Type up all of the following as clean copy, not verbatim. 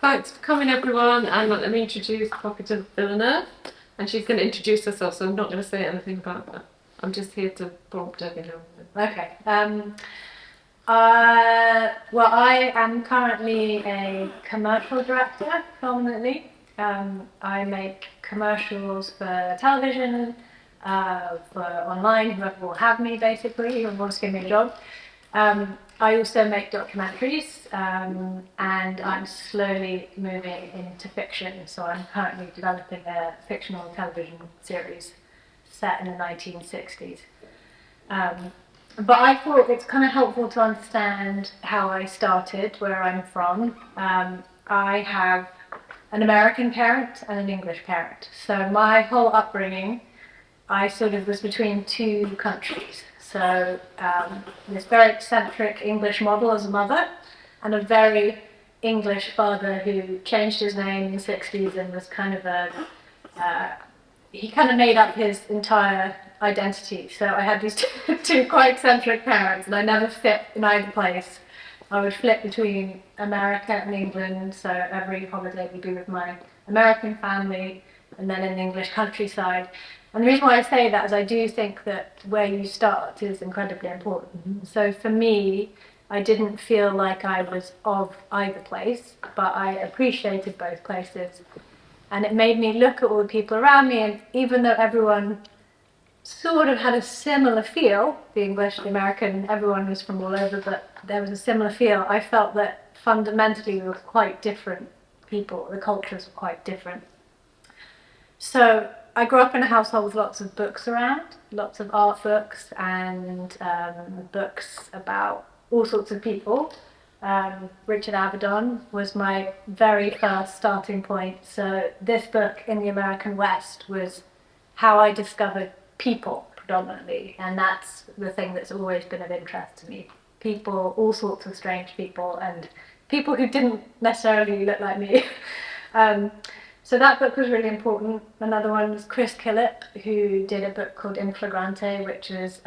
Thanks for coming, everyone, and let me introduce Patrizan Villeneuve, and she's going to introduce herself, so I'm not going to say anything about that. I'm just here to prompt every now and then. Okay. Well, I am currently a commercial director, predominantly. I make commercials for television, for online, whoever will have me, basically, whoever wants to give me a job. I also make documentaries, and I'm slowly moving into fiction. So I'm currently developing a fictional television series set in the 1960s. But I thought it's kind of helpful to understand how I started, where I'm from. I have an American parent and an English parent. So my whole upbringing, I sort of was between two countries. So this very eccentric English model as a mother, and a very English father who changed his name in the 60s and was kind of he kind of made up his entire identity. So I had these two quite eccentric parents, and I never fit in either place. I would flip between America and England, so every holiday would be with my American family, and then in the English countryside. And the reason why I say that is I do think that where you start is incredibly important. So for me, I didn't feel like I was of either place, but I appreciated both places. And it made me look at all the people around me, and even though everyone sort of had a similar feel, the English, the American, everyone was from all over, but there was a similar feel, I felt that fundamentally we were quite different people, the cultures were quite different. So I grew up in a household with lots of books around, lots of art books and books about all sorts of people. Richard Avedon was my very first starting point. So this book in the American West was how I discovered people predominantly, and that's the thing that's always been of interest to me. People, all sorts of strange people, and people who didn't necessarily look like me. So that book was really important. Another one was Chris Killip, who did a book called In Flagrante, which was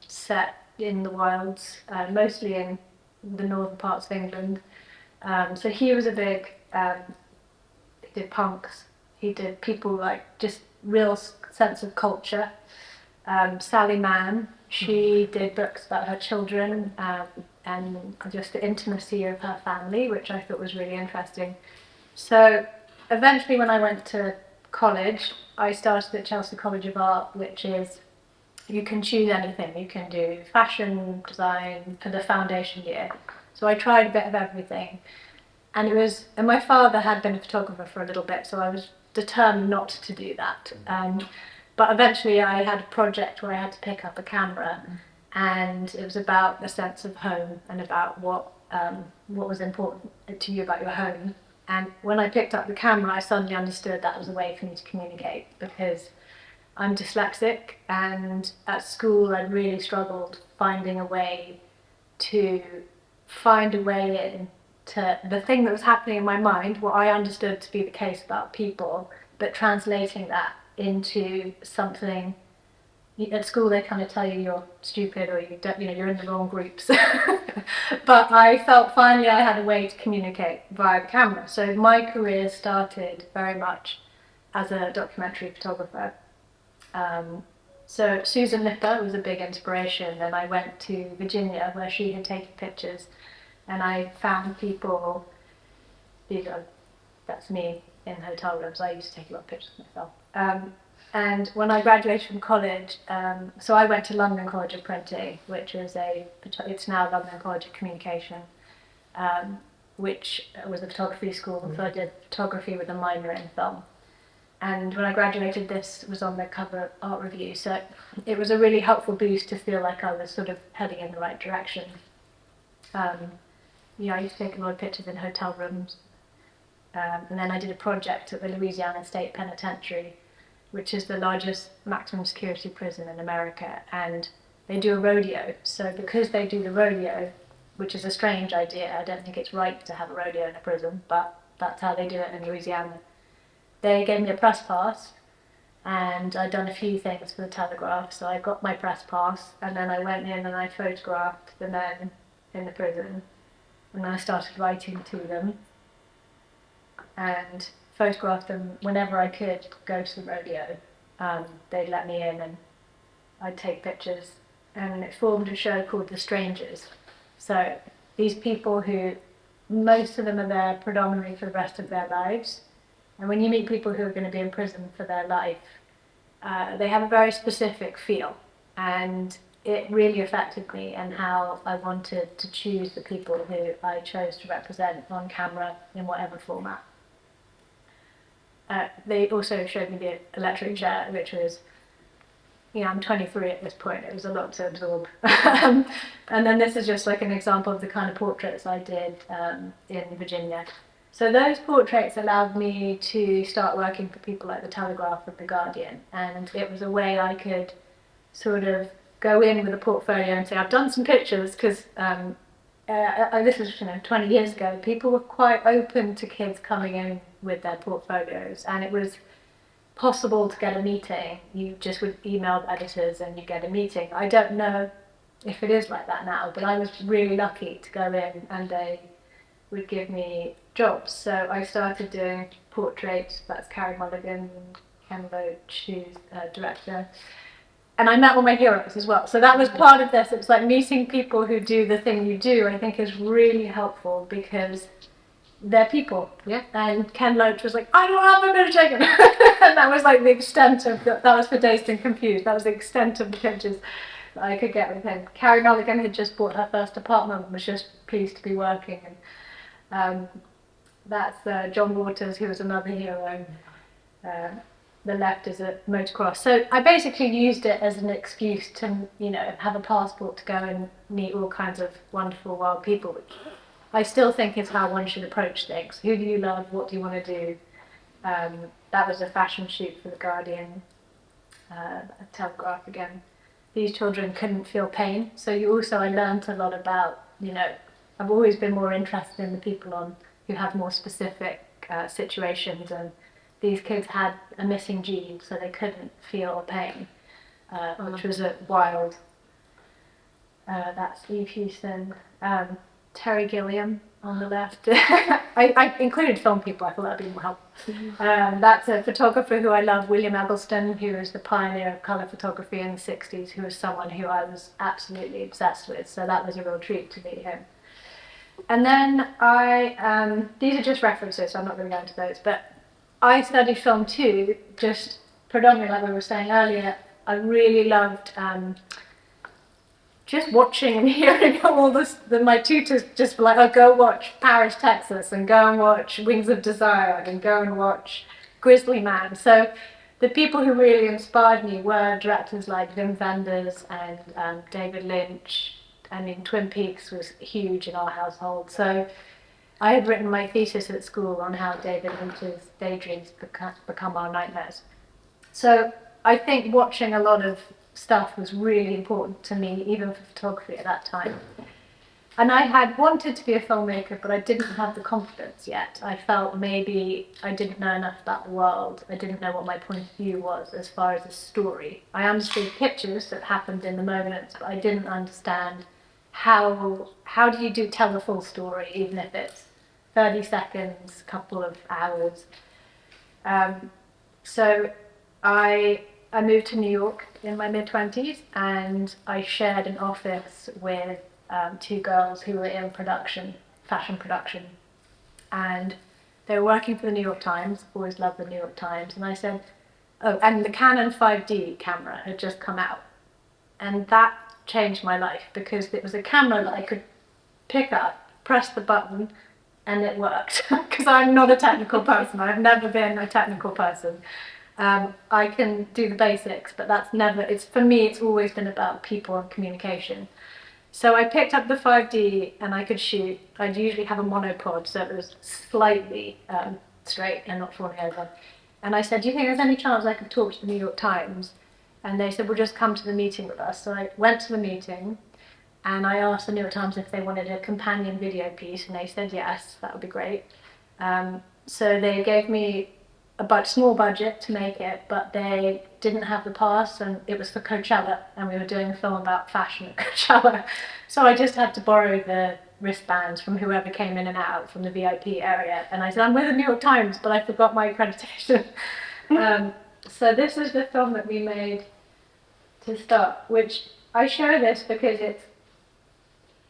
set in the wilds, mostly in the northern parts of England. So he was a big, he did punks, he did people like just real sense of culture. Sally Mann, she did books about her children and just the intimacy of her family, which I thought was really interesting. So eventually when I went to college, I started at Chelsea College of Art, which is, you can choose anything. You can do fashion design for the foundation year. So I tried a bit of everything. And my father had been a photographer for a little bit, so I was determined not to do that. But eventually I had a project where I had to pick up a camera, and it was about the sense of home and about what was important to you about your home. And when I picked up the camera, I suddenly understood that was a way for me to communicate, because I'm dyslexic, and at school I'd really struggled finding a way in to the thing that was happening in my mind, what I understood to be the case about people, but translating that into something. At school they kind of tell you you're stupid or you don't, you're in the wrong groups. But I felt finally I had a way to communicate via the camera. So my career started very much as a documentary photographer. So Susan Lipper was a big inspiration, and I went to Virginia where she had taken pictures, and I found people, that's me in hotel rooms. I used to take a lot of pictures of myself. And when I graduated from college, so I went to London College of Printing, which is it's now London College of Communication, which was a photography school, so I did photography with a minor in film. And when I graduated, this was on the cover of Art Review, so it was a really helpful boost to feel like I was sort of heading in the right direction. I used to take a lot of pictures in hotel rooms, and then I did a project at the Louisiana State Penitentiary, which is the largest maximum security prison in America, and they do a rodeo. So because they do the rodeo, which is a strange idea, I don't think it's right to have a rodeo in a prison, but that's how they do it in Louisiana. They gave me a press pass, and I'd done a few things for the Telegraph, so I got my press pass, and then I went in and I photographed the men in the prison, and I started writing to them. and photograph them whenever I could go to the rodeo. They'd let me in and I'd take pictures, and it formed a show called The Strangers. So these people who, most of them are there predominantly for the rest of their lives, and when you meet people who are going to be in prison for their life, they have a very specific feel, and it really affected me and how I wanted to choose the people who I chose to represent on camera in whatever format. They also showed me the electric chair, which was, I'm 23 at this point, it was a lot to absorb. And then this is just like an example of the kind of portraits I did in Virginia. So those portraits allowed me to start working for people like the Telegraph and the Guardian, and it was a way I could sort of go in with a portfolio and say, I've done some pictures, because this was 20 years ago. People were quite open to kids coming in with their portfolios, and it was possible to get a meeting. You just would email the editors and you get a meeting. I don't know if it is like that now, but I was really lucky to go in and they would give me jobs. So I started doing portraits. That's Carrie Mulligan, Ken Loach, who's director. And I met all my heroes as well. So that was part of this. It was like meeting people who do the thing you do, I think is really helpful, because they're people. Yeah. And Ken Loach was like, I don't have a bit of chicken. And that was like the extent of that was for Dazed and Confused. That was the extent of the pictures that I could get with him. Carrie Mulligan had just bought her first apartment and was just pleased to be working. And that's John Waters, who was another hero. The left is at motocross. So I basically used it as an excuse to, have a passport to go and meet all kinds of wonderful, wild people, which I still think is how one should approach things. Who do you love? What do you want to do? That was a fashion shoot for The Guardian, a Telegraph again. These children couldn't feel pain. So I learned a lot about, I've always been more interested in the people who have more specific situations, and these kids had a missing gene, so they couldn't feel pain, which was a wild. That's Eve Houston. Terry Gilliam on the left. I included film people, I thought that'd be more helpful. That's a photographer who I love, William Eggleston, who was the pioneer of colour photography in the 60s, who was someone who I was absolutely obsessed with, so that was a real treat to meet him. And then these are just references, so I'm not going to go into those, but I studied film too, just predominantly like we were saying earlier. I really loved just watching and hearing all this. My tutors just were like, oh, go watch Paris, Texas, and go and watch Wings of Desire, and go and watch Grizzly Man. So the people who really inspired me were directors like Wim Wenders and David Lynch. I mean, Twin Peaks was huge in our household. So I had written my thesis at school on how David Lynch's daydreams become our nightmares. So I think watching a lot of stuff was really important to me, even for photography at that time. And I had wanted to be a filmmaker, but I didn't have the confidence yet. I felt maybe I didn't know enough about the world. I didn't know what my point of view was as far as a story. I understood pictures that happened in the moments, but I didn't understand how do you tell the full story, even if it's 30 seconds, a couple of hours. So I moved to New York in my mid-20s, and I shared an office with two girls who were in production, fashion production. And they were working for the New York Times, always loved the New York Times. And I said, oh, and the Canon 5D camera had just come out. And that changed my life, because it was a camera that I could pick up, press the button, and it worked. Because I'm not a technical person. I've never been a technical person. I can do the basics, but for me, it's always been about people and communication. So I picked up the 5D and I could shoot. I'd usually have a monopod, so it was slightly straight and not falling over. And I said, do you think there's any chance I could talk to the New York Times? And they said, well, just come to the meeting with us. So I went to the meeting and I asked the New York Times if they wanted a companion video piece, and they said yes, that would be great. So they gave me a small budget to make it, but they didn't have the pass, and it was for Coachella, and we were doing a film about fashion at Coachella. So I just had to borrow the wristbands from whoever came in and out from the VIP area. And I said, I'm with the New York Times, but I forgot my accreditation. So this is the film that we made to start, which I show this because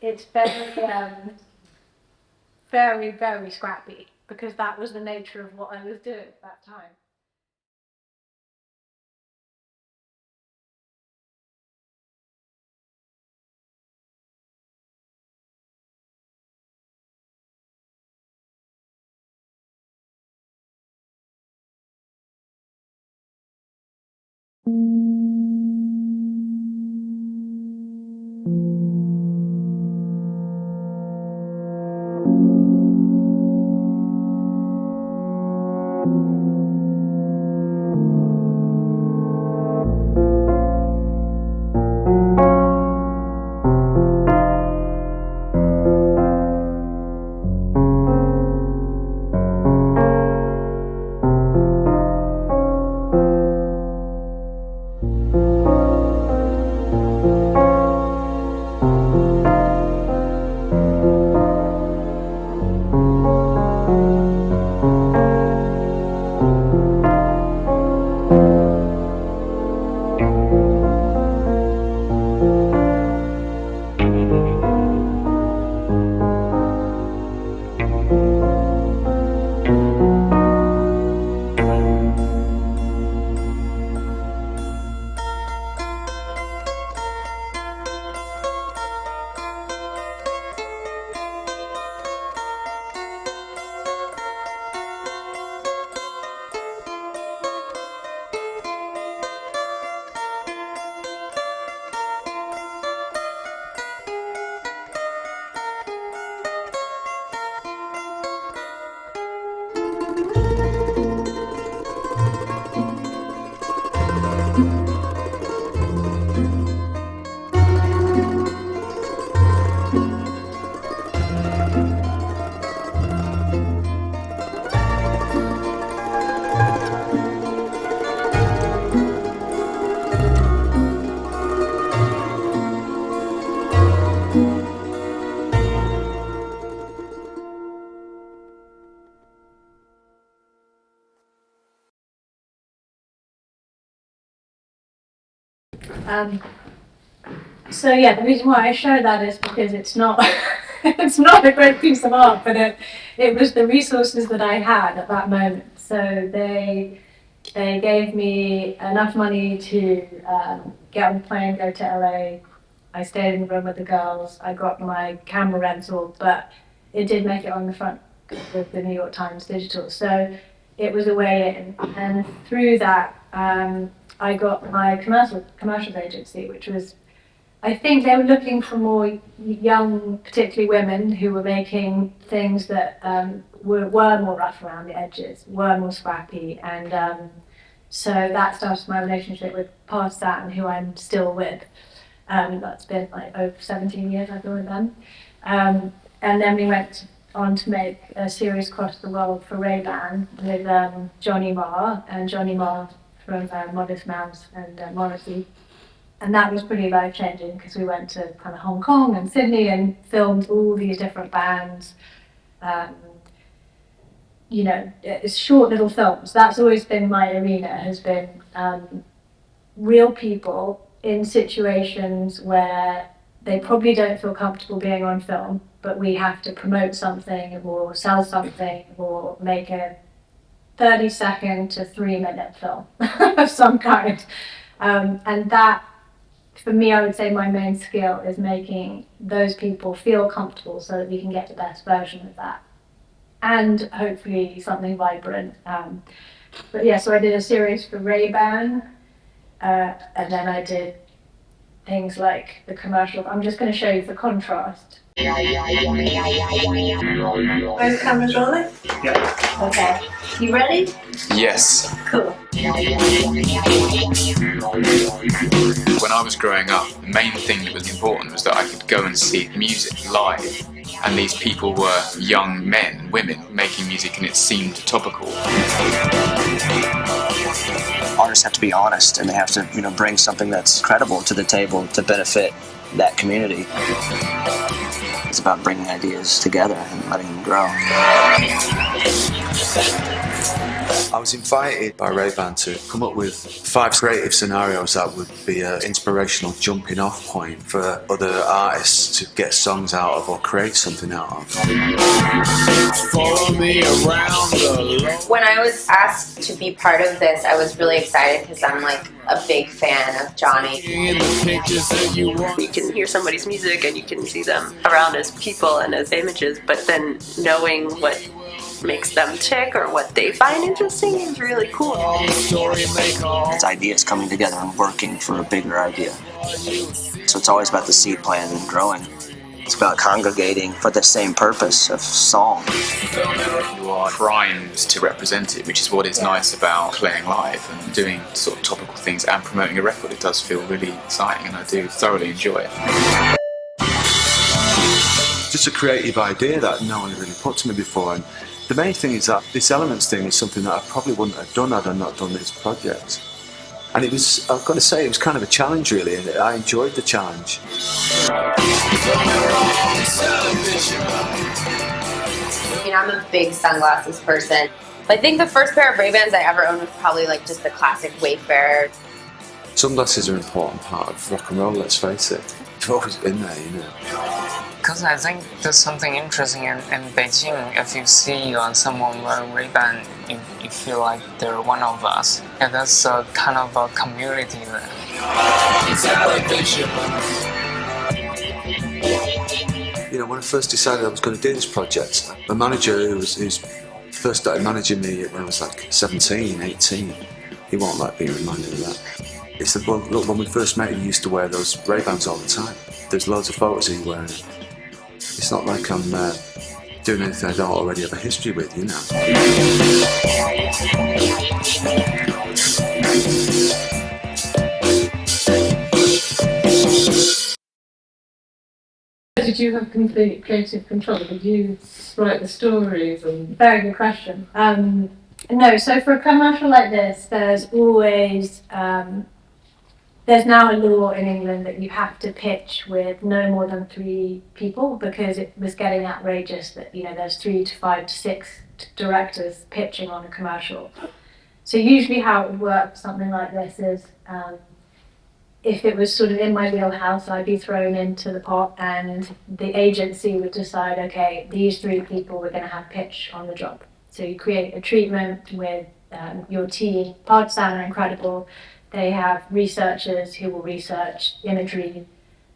it's very, very scrappy, because that was the nature of what I was doing at that time. So yeah, the reason why I show that is because it's not it's not a great piece of art, but it was the resources that I had at that moment. So they gave me enough money to get on the plane, go to LA. I stayed in the room with the girls. I got my camera rental, but it did make it on the front of the New York Times digital. So it was a way in, and through that, I got my commercials agency, which was, I think they were looking for more young, particularly women, who were making things that were more rough around the edges, were more scrappy, and so that started my relationship with Patrizan, who I'm still with. That's been like over 17 years I've been with them. And then we went on to make a series across the world for Ray-Ban with Johnny Marr from Modest Mouse and Morrissey. And that was pretty life-changing because we went to kind of Hong Kong and Sydney and filmed all these different bands. You know, it's short little films. That's always been my arena, has been real people in situations where they probably don't feel comfortable being on film, but we have to promote something or sell something or make a 30-second to 3-minute film of some kind. And that, for me, I would say my main skill is making those people feel comfortable so that we can get the best version of that. And hopefully something vibrant. But yeah, so I did a series for Ray-Ban, and then I did things like the commercial. I'm just going to show you the contrast. Both cameras rolling? Yeah. Okay. You ready? Yes. Cool. When I was growing up, the main thing that was important was that I could go and see music live. And these people were young men and women making music, and it seemed topical. Artists have to be honest, and they have to, bring something that's credible to the table to benefit, that community. It's about bringing ideas together and letting them grow. I was invited by Ray-Ban to come up with 5 creative scenarios that would be an inspirational jumping off point for other artists to get songs out of or create something out of. Follow me around the... When I was asked to be part of this, I was really excited because I'm like a big fan of Johnny. You can hear somebody's music and you can see them around as people and as images, but then knowing what makes them tick or what they find interesting is really cool. It's ideas coming together and working for a bigger idea. So it's always about the seed planted and growing. It's about congregating for the same purpose of song. You are primed to represent it, which is what is nice about playing live and doing sort of topical things and promoting a record. It does feel really exciting and I do thoroughly enjoy it. Just a creative idea that no one had really put to me before. And the main thing is that this Elements thing is something that I probably wouldn't have done had I not done this project. And it was, I've got to say, it was kind of a challenge really, and I enjoyed the challenge. I mean, I'm a big sunglasses person. I think the first pair of Ray-Bans I ever owned was probably like just the classic Wayfarer. Sunglasses are an important part of rock and roll, let's face it. They've always been there, you know. Because I think there's something interesting in Beijing. If you see someone wearing Ray-Ban, you feel like they're one of us. And that's a kind of a community there. You know, when I first decided I was going to do this project, my manager, who's first started managing me when I was like 17, 18, he won't like being reminded of that. He said, well, look, when we first met, he used to wear those Ray-Bans all the time. There's loads of photos of you wearing it. It's not like I'm doing anything I don't already have a history with, you know. Did you have complete creative control? Did you write the stories? And Very good question. No, so for a commercial like this, there's always there's now a law in England that you have to pitch with no more than 3 people, because it was getting outrageous that there's 3 to 5 to 6 directors pitching on a commercial. So usually how it would work for something like this is if it was sort of in my wheelhouse, I'd be thrown into the pot and the agency would decide, okay, these 3 people we're going to have pitch on the job. So you create a treatment with your team. Patrizan are incredible. They have researchers who will research imagery.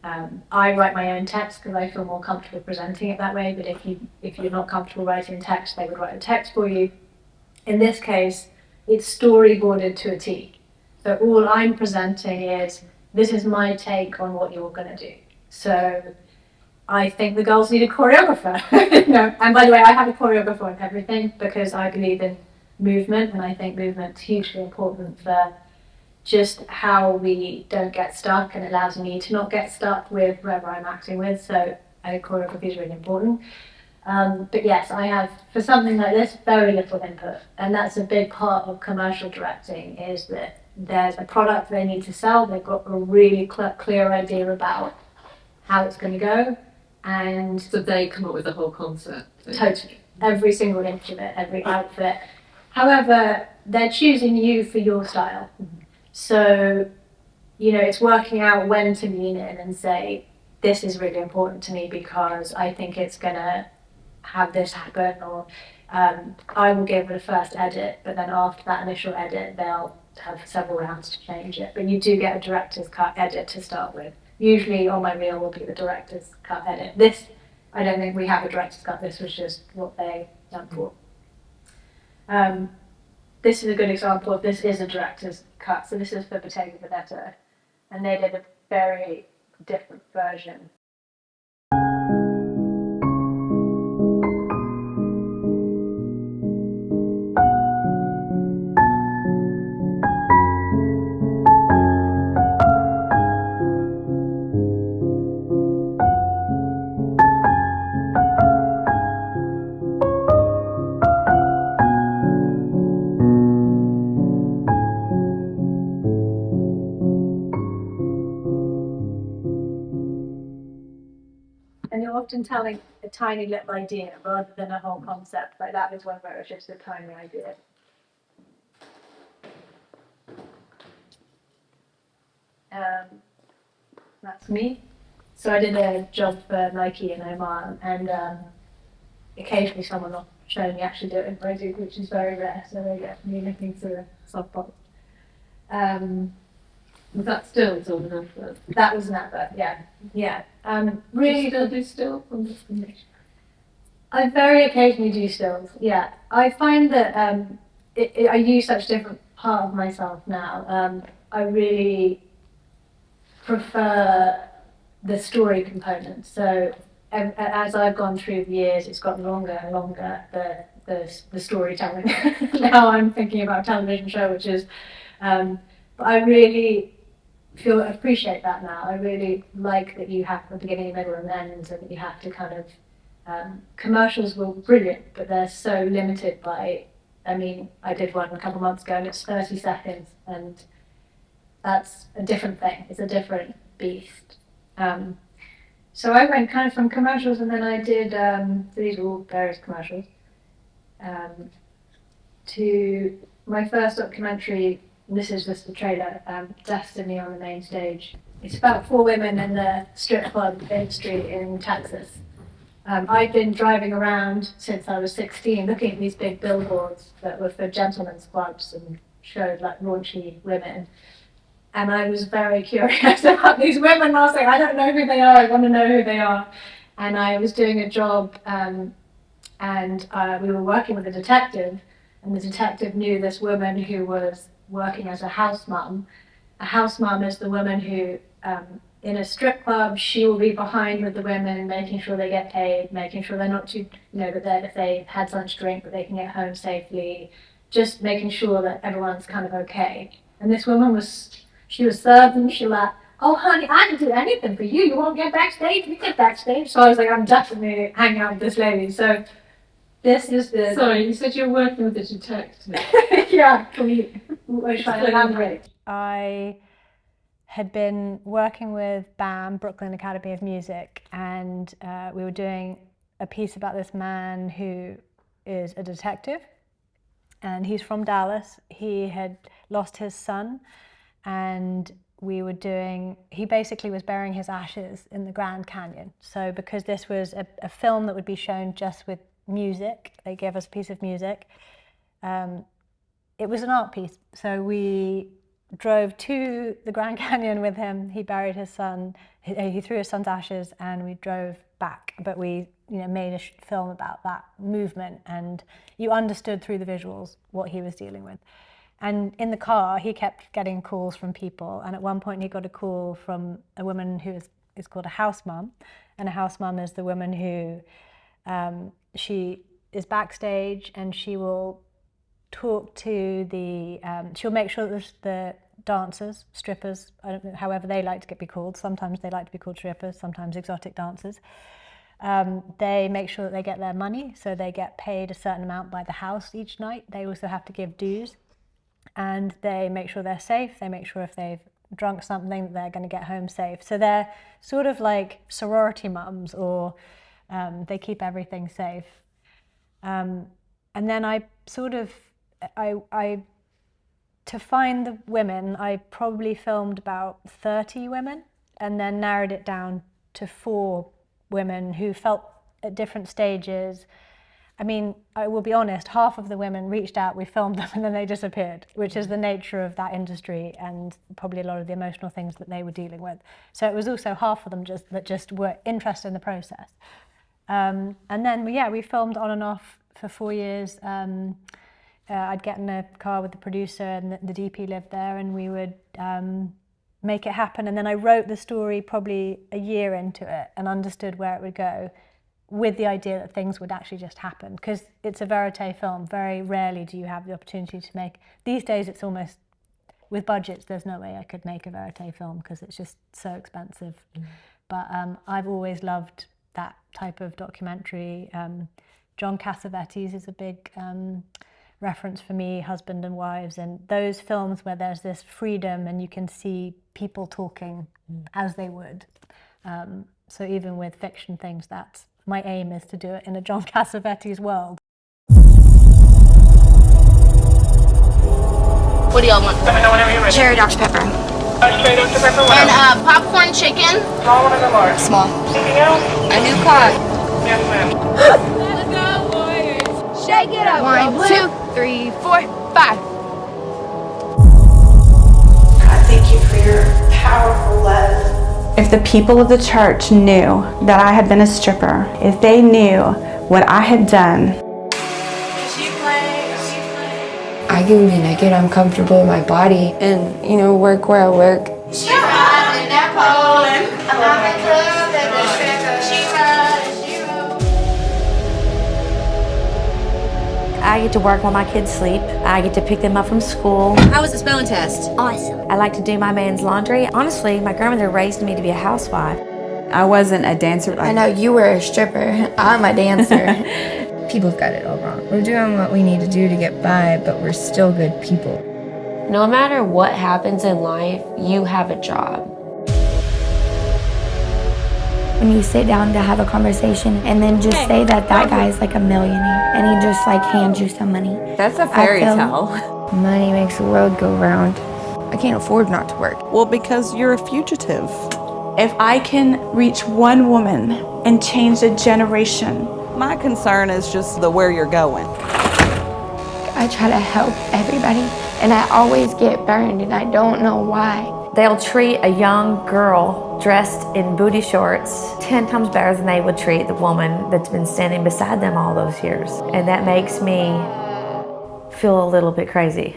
I write my own text because I feel more comfortable presenting it that way, but if you're not comfortable writing text, they would write a text for you. In this case, it's storyboarded to a T. So all I'm presenting is, this is my take on what you're going to do. So I think the girls need a choreographer. No, and by the way, I have a choreographer on everything because I believe in movement, and I think movement's hugely important for just how we don't get stuck, and it allows me to not get stuck with whoever I'm acting with. So I think choreography is really important. But yes, I have, for something like this, very little input, and that's a big part of commercial directing, is that there's a product they need to sell, they've got a really clear idea about how it's going to go, and so they come up with the whole concept. Totally. Every single inch of it, every outfit. However, they're choosing you for your style. So, it's working out when to lean in and say, this is really important to me because I think it's going to have this happen, or I will give it a first edit, but then after that initial edit, they'll have several rounds to change it. But you do get a director's cut edit to start with. Usually on my reel will be the director's cut edit. This, I don't think we have a director's cut, this was just what they done for. This is a good example of, this is a director's cut. So this is for Bottega Veneta, and they did a very different version. often telling a tiny little idea rather than a whole concept. Like that was one where it was just a tiny idea. That's me. So I did a job for Nike in Oman, and occasionally someone will show me actually do it in Brazil, which is very rare. So they get me looking through a soft box. Was that stills or an advert? That was an advert, yeah. Yeah. Do you Really, still do still from this condition? I very occasionally do stills, yeah. I find that I use such a different part of myself now. I really prefer the story component. So as I've gone through the years, it's gotten longer and longer, the storytelling. Now I'm thinking about a television show, which is, but I really appreciate that now. I really like that you have a beginning, middle, and end, and that you have to kind of. Commercials were brilliant, but they're so limited by. I mean, I did one a couple of months ago, and it's 30 seconds, and that's a different thing. It's a different beast. So I went kind of from commercials, and then I did. These are all various commercials. To my first documentary. This is just the trailer, Destiny on the Main Stage. It's about 4 women in the strip club industry in Texas. I've been driving around since I was 16 looking at these big billboards that were for gentlemen's clubs and showed like raunchy women. And I was very curious about these women. I was like, I don't know who they are, I want to know who they are. And I was doing a job and we were working with a detective, and the detective knew this woman who was working as a house mum. A house mum is the woman who, in a strip club, she will be behind with the women, making sure they get paid, making sure they're not too, that if they had something to drink, that they can get home safely, just making sure that everyone's kind of okay. And this woman she was serving, she was like, oh honey, I can do anything for you. You won't get backstage? We get backstage. So I was like, I'm definitely hanging out with this lady. So this is the... Sorry, you said you're working with a detective. Yeah, should I elaborate? I had been working with BAM, Brooklyn Academy of Music, and we were doing a piece about this man who is a detective, and he's from Dallas. He had lost his son, and he basically was burying his ashes in the Grand Canyon. So because this was a film that would be shown just with music, they gave us a piece of music. It was an art piece. So we drove to the Grand Canyon with him. He buried his son. He threw his son's ashes, and we drove back. But we, made a film about that movement, and you understood through the visuals what he was dealing with. And in the car, he kept getting calls from people. And at one point, he got a call from a woman who is called a house mum. And a house mum is the woman who she is backstage, and she will talk to she'll make sure that the dancers, strippers, I don't know, however they like to be called. Sometimes they like to be called strippers, sometimes exotic dancers. They make sure that they get their money, so they get paid a certain amount by the house each night. They also have to give dues, and they make sure they're safe. They make sure if they've drunk something that they're going to get home safe. So they're sort of like sorority mums, or they keep everything safe. And then to find the women, I probably filmed about 30 women, and then narrowed it down to 4 women who felt at different stages. I mean, I will be honest, half of the women reached out, we filmed them, and then they disappeared, which is the nature of that industry and probably a lot of the emotional things that they were dealing with. So it was also half of them just were interested in the process. And then, we filmed on and off for 4 years. I'd get in a car with the producer, and the DP lived there, and we would make it happen. And then I wrote the story probably a year into it and understood where it would go, with the idea that things would actually just happen, because it's a verite film. Very rarely do you have the opportunity to make. These days it's almost, with budgets, there's no way I could make a verite film because it's just so expensive. But I've always loved that type of documentary. John Cassavetes is a big reference for me, Husband and Wives, and those films where there's this freedom and you can see people talking as they would. So even with fiction things, that's my aim, is to do it in a John Cassavetes world. What do y'all want? Let me know whenever you're ready. Cherry Dr. Pepper. Cherry Dr. Pepper. And popcorn chicken. Small one or large? Small. Anything else? A new car. Yes, ma'am. Let's go, Warriors. Shake it up. 1, 2, 3, 4, 5. I thank you for your powerful love. If the people of the church knew that I had been a stripper, if they knew what I had done. I can be naked, I'm comfortable in my body, and, you know, work where I work. She runs in that Poland. I'm in love with the stripper. She runs, she runs. I get to work while my kids sleep. I get to pick them up from school. How was the spelling test? Awesome. I like to do my man's laundry. Honestly, my grandmother raised me to be a housewife. I wasn't a dancer. I know you were a stripper, I'm a dancer. People have got it all wrong. We're doing what we need to do to get by, but we're still good people. No matter what happens in life, you have a job. When you sit down to have a conversation and then just say that guy's like a millionaire and he just like hands you some money. That's a fairy tale. Money makes the world go round. I can't afford not to work. Well, because you're a fugitive. If I can reach one woman and change a generation, my concern is just where you're going. I try to help everybody and I always get burned and I don't know why. They'll treat a young girl dressed in booty shorts 10 times better than they would treat the woman that's been standing beside them all those years. And that makes me feel a little bit crazy.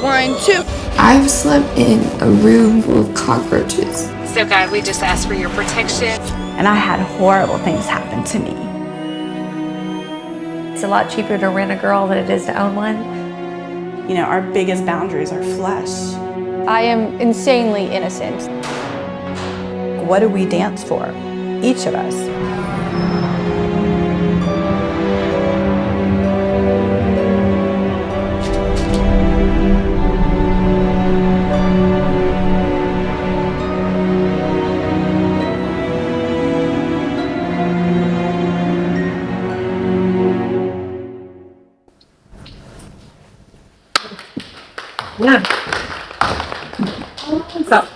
1, 2. I've slept in a room full of cockroaches. So God, we just ask for your protection. And I had horrible things happen to me. It's a lot cheaper to rent a girl than it is to own one. You know, our biggest boundaries are flesh. I am insanely innocent. What do we dance for? Each of us. Yeah. What's that?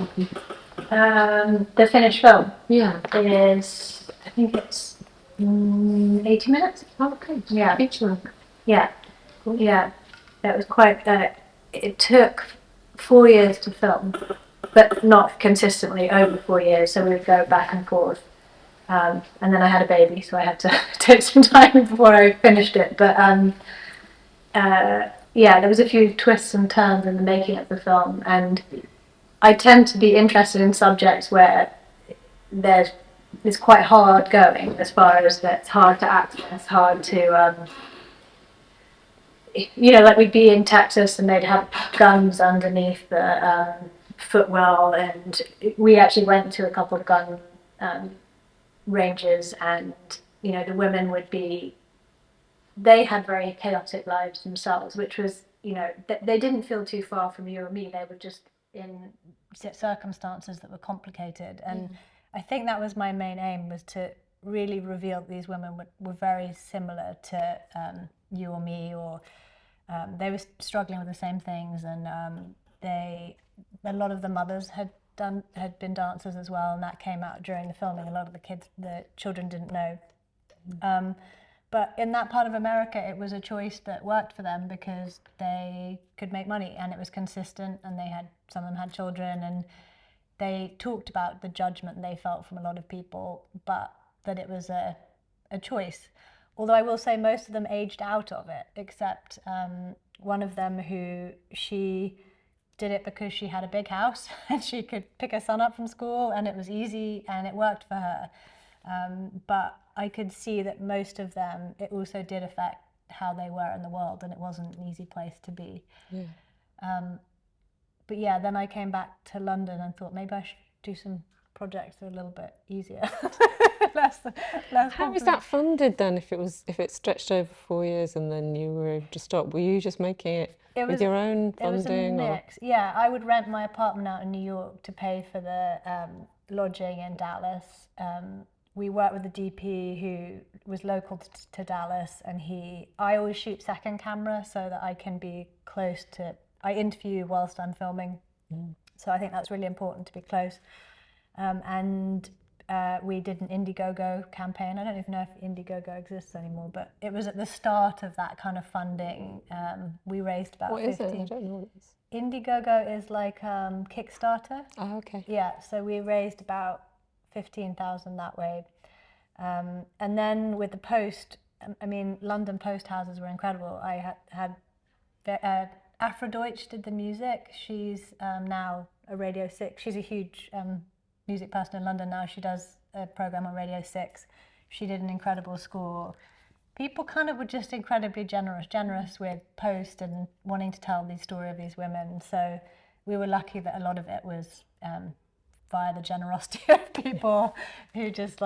The finished film Yeah. is, I think it's 80 minutes. Okay. Yeah. Feature. Yeah. Yeah. That was quite, it took 4 years to film, but not consistently over 4 years, so we would go back and forth. And then I had a baby, so I had to take some time before I finished it. But yeah, there was a few twists and turns in the making of the film, and I tend to be interested in subjects where it's quite hard going, as far as that it's hard to access, hard to, you know, like we'd be in Texas and they'd have guns underneath the footwell, and we actually went to a couple of gun ranges, and you know, the women would be, they had very chaotic lives themselves, which was, you know, they didn't feel too far from you or me. They were just in circumstances that were complicated, and I think that was my main aim, was to really reveal that these women were very similar to you or me, or they were struggling with the same things, and a lot of the mothers had been dancers as well, and that came out during the filming. A lot of the children didn't know. But in that part of America, it was a choice that worked for them because they could make money, and it was consistent, and some of them had children, and they talked about the judgment they felt from a lot of people, but that it was a choice. Although I will say most of them aged out of it, except one of them she did it because she had a big house and she could pick her son up from school, and it was easy and it worked for her. But I could see that most of them, it also did affect how they were in the world, and it wasn't an easy place to be. Yeah. But yeah, then I came back to London and thought maybe I should do some projects are a little bit easier. How was that funded then? If it stretched over 4 years and then you were able to stop, were you just making it with your own funding? It was a mix. Yeah, I would rent my apartment out in New York to pay for the lodging in Dallas. We worked with a DP who was local to Dallas, and I always shoot second camera so that I can be close to. I interview whilst I'm filming, so I think that's really important to be close. And we did an Indiegogo campaign. I don't even know if Indiegogo exists anymore, but it was at the start of that kind of funding. We raised about 15. What is it? I don't know what it is. Indiegogo is like Kickstarter. Oh, okay. Yeah, so we raised about 15,000 that way. And then with the Post, I mean, London Post houses were incredible. I had Afrodeutsch did the music. She's now a Radio 6. She's a huge music person in London now. She does a program on Radio 6. She did an incredible score. People kind of were just incredibly generous with Post and wanting to tell the story of these women. So we were lucky that a lot of it was via the generosity of people who just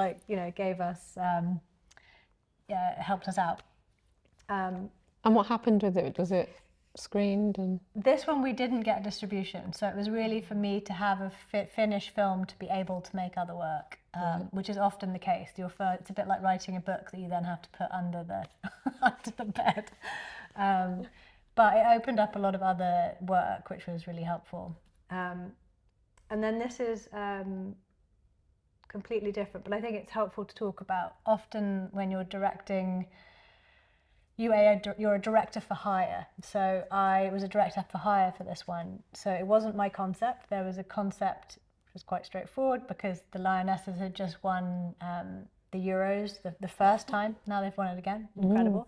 gave us, helped us out. And what happened with it? Was it screened? And this one we didn't get distribution, so it was really for me to have a finished film to be able to make other work, which is often the case. It's a bit like writing a book that you then have to put under the under the bed. But it opened up a lot of other work, which was really helpful. And then this is completely different, but I think it's helpful to talk about. Often when you're directing, you're a director for hire. So I was a director for hire for this one. So it wasn't my concept. There was a concept which was quite straightforward because the Lionesses had just won the Euros the first time. Now they've won it again. Incredible.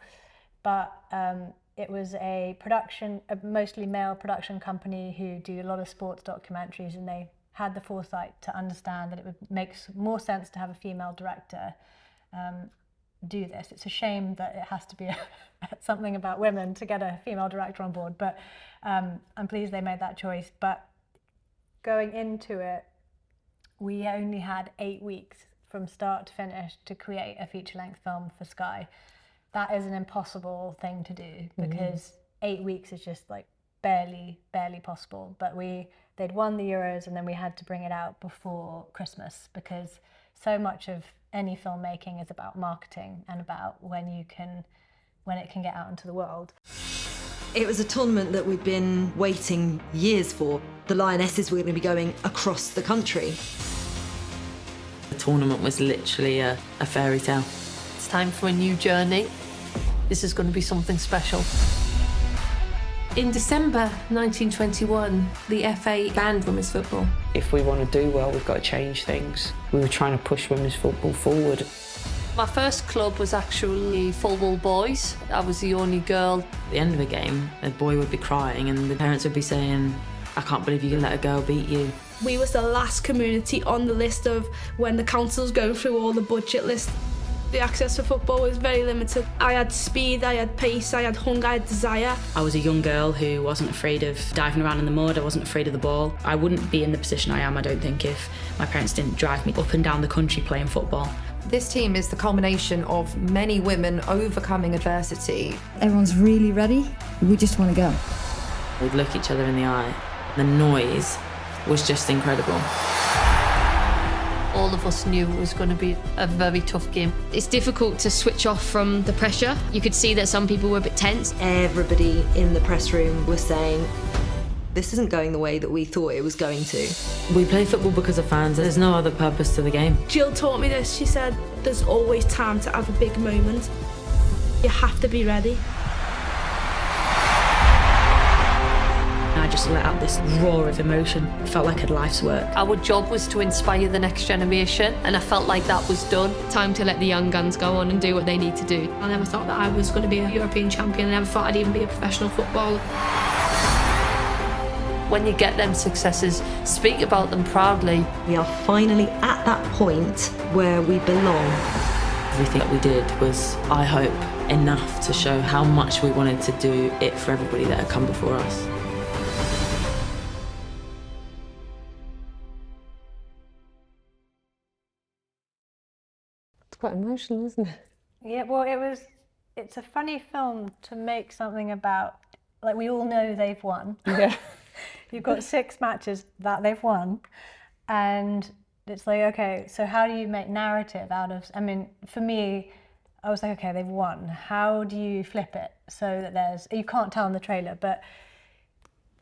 But it was a mostly male production company who do a lot of sports documentaries, and they had the foresight to understand that it would make more sense to have a female director do this. It's a shame that it has to be something about women to get a female director on board, but I'm pleased they made that choice. But going into it, we only had 8 weeks from start to finish to create a feature-length film for Sky. That is an impossible thing to do because 8 weeks is just like barely possible. But they'd won the Euros, and then we had to bring it out before Christmas because so much of any filmmaking is about marketing and about when it can get out into the world. It was a tournament that we'd been waiting years for. The Lionesses were going to be going across the country. The tournament was literally a fairy tale. It's time for a new journey. This is going to be something special. In December 1921, the FA banned women's football. If we want to do well, we've got to change things. We were trying to push women's football forward. My first club was actually Fulwell Boys. I was the only girl. At the end of a game, a boy would be crying and the parents would be saying, "I can't believe you can let a girl beat you." We was the last community on the list of when the council's going through all the budget lists. The access to football was very limited. I had speed, I had pace, I had hunger, I had desire. I was a young girl who wasn't afraid of diving around in the mud, I wasn't afraid of the ball. I wouldn't be in the position I am, I don't think, if my parents didn't drive me up and down the country playing football. This team is the culmination of many women overcoming adversity. Everyone's really ready, we just want to go. We'd look each other in the eye. The noise was just incredible. All of us knew it was going to be a very tough game. It's difficult to switch off from the pressure. You could see that some people were a bit tense. Everybody in the press room was saying, this isn't going the way that we thought it was going to. We play football because of fans. There's no other purpose to the game. Jill taught me this. She said, there's always time to have a big moment. You have to be ready. I just let out this roar of emotion. It felt like a life's work. Our job was to inspire the next generation, and I felt like that was done. Time to let the young guns go on and do what they need to do. I never thought that I was going to be a European champion. I never thought I'd even be a professional footballer. When you get them successes, speak about them proudly. We are finally at that point where we belong. Everything that we did was, I hope, enough to show how much we wanted to do it for everybody that had come before us. quite emotional, isn't it? Yeah, well, it's a funny film to make something about, like, we all know they've won. Yeah. You've got 6 matches that they've won, and it's like, okay, so how do you make narrative out of, I mean, for me, I was like, okay, they've won. How do you flip it so that you can't tell in the trailer, but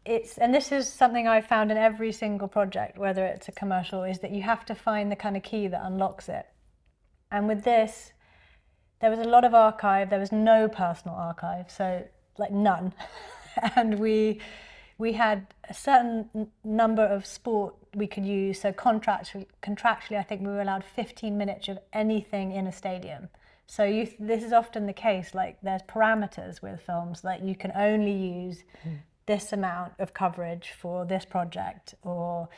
and this is something I found in every single project, whether it's a commercial, is that you have to find the kind of key that unlocks it. And with this, there was a lot of archive, there was no personal archive, so like none. And we had a certain number of sport we could use, so contractually I think we were allowed 15 minutes of anything in a stadium. So this is often the case, like there's parameters with films, like you can only use this amount of coverage for this project, or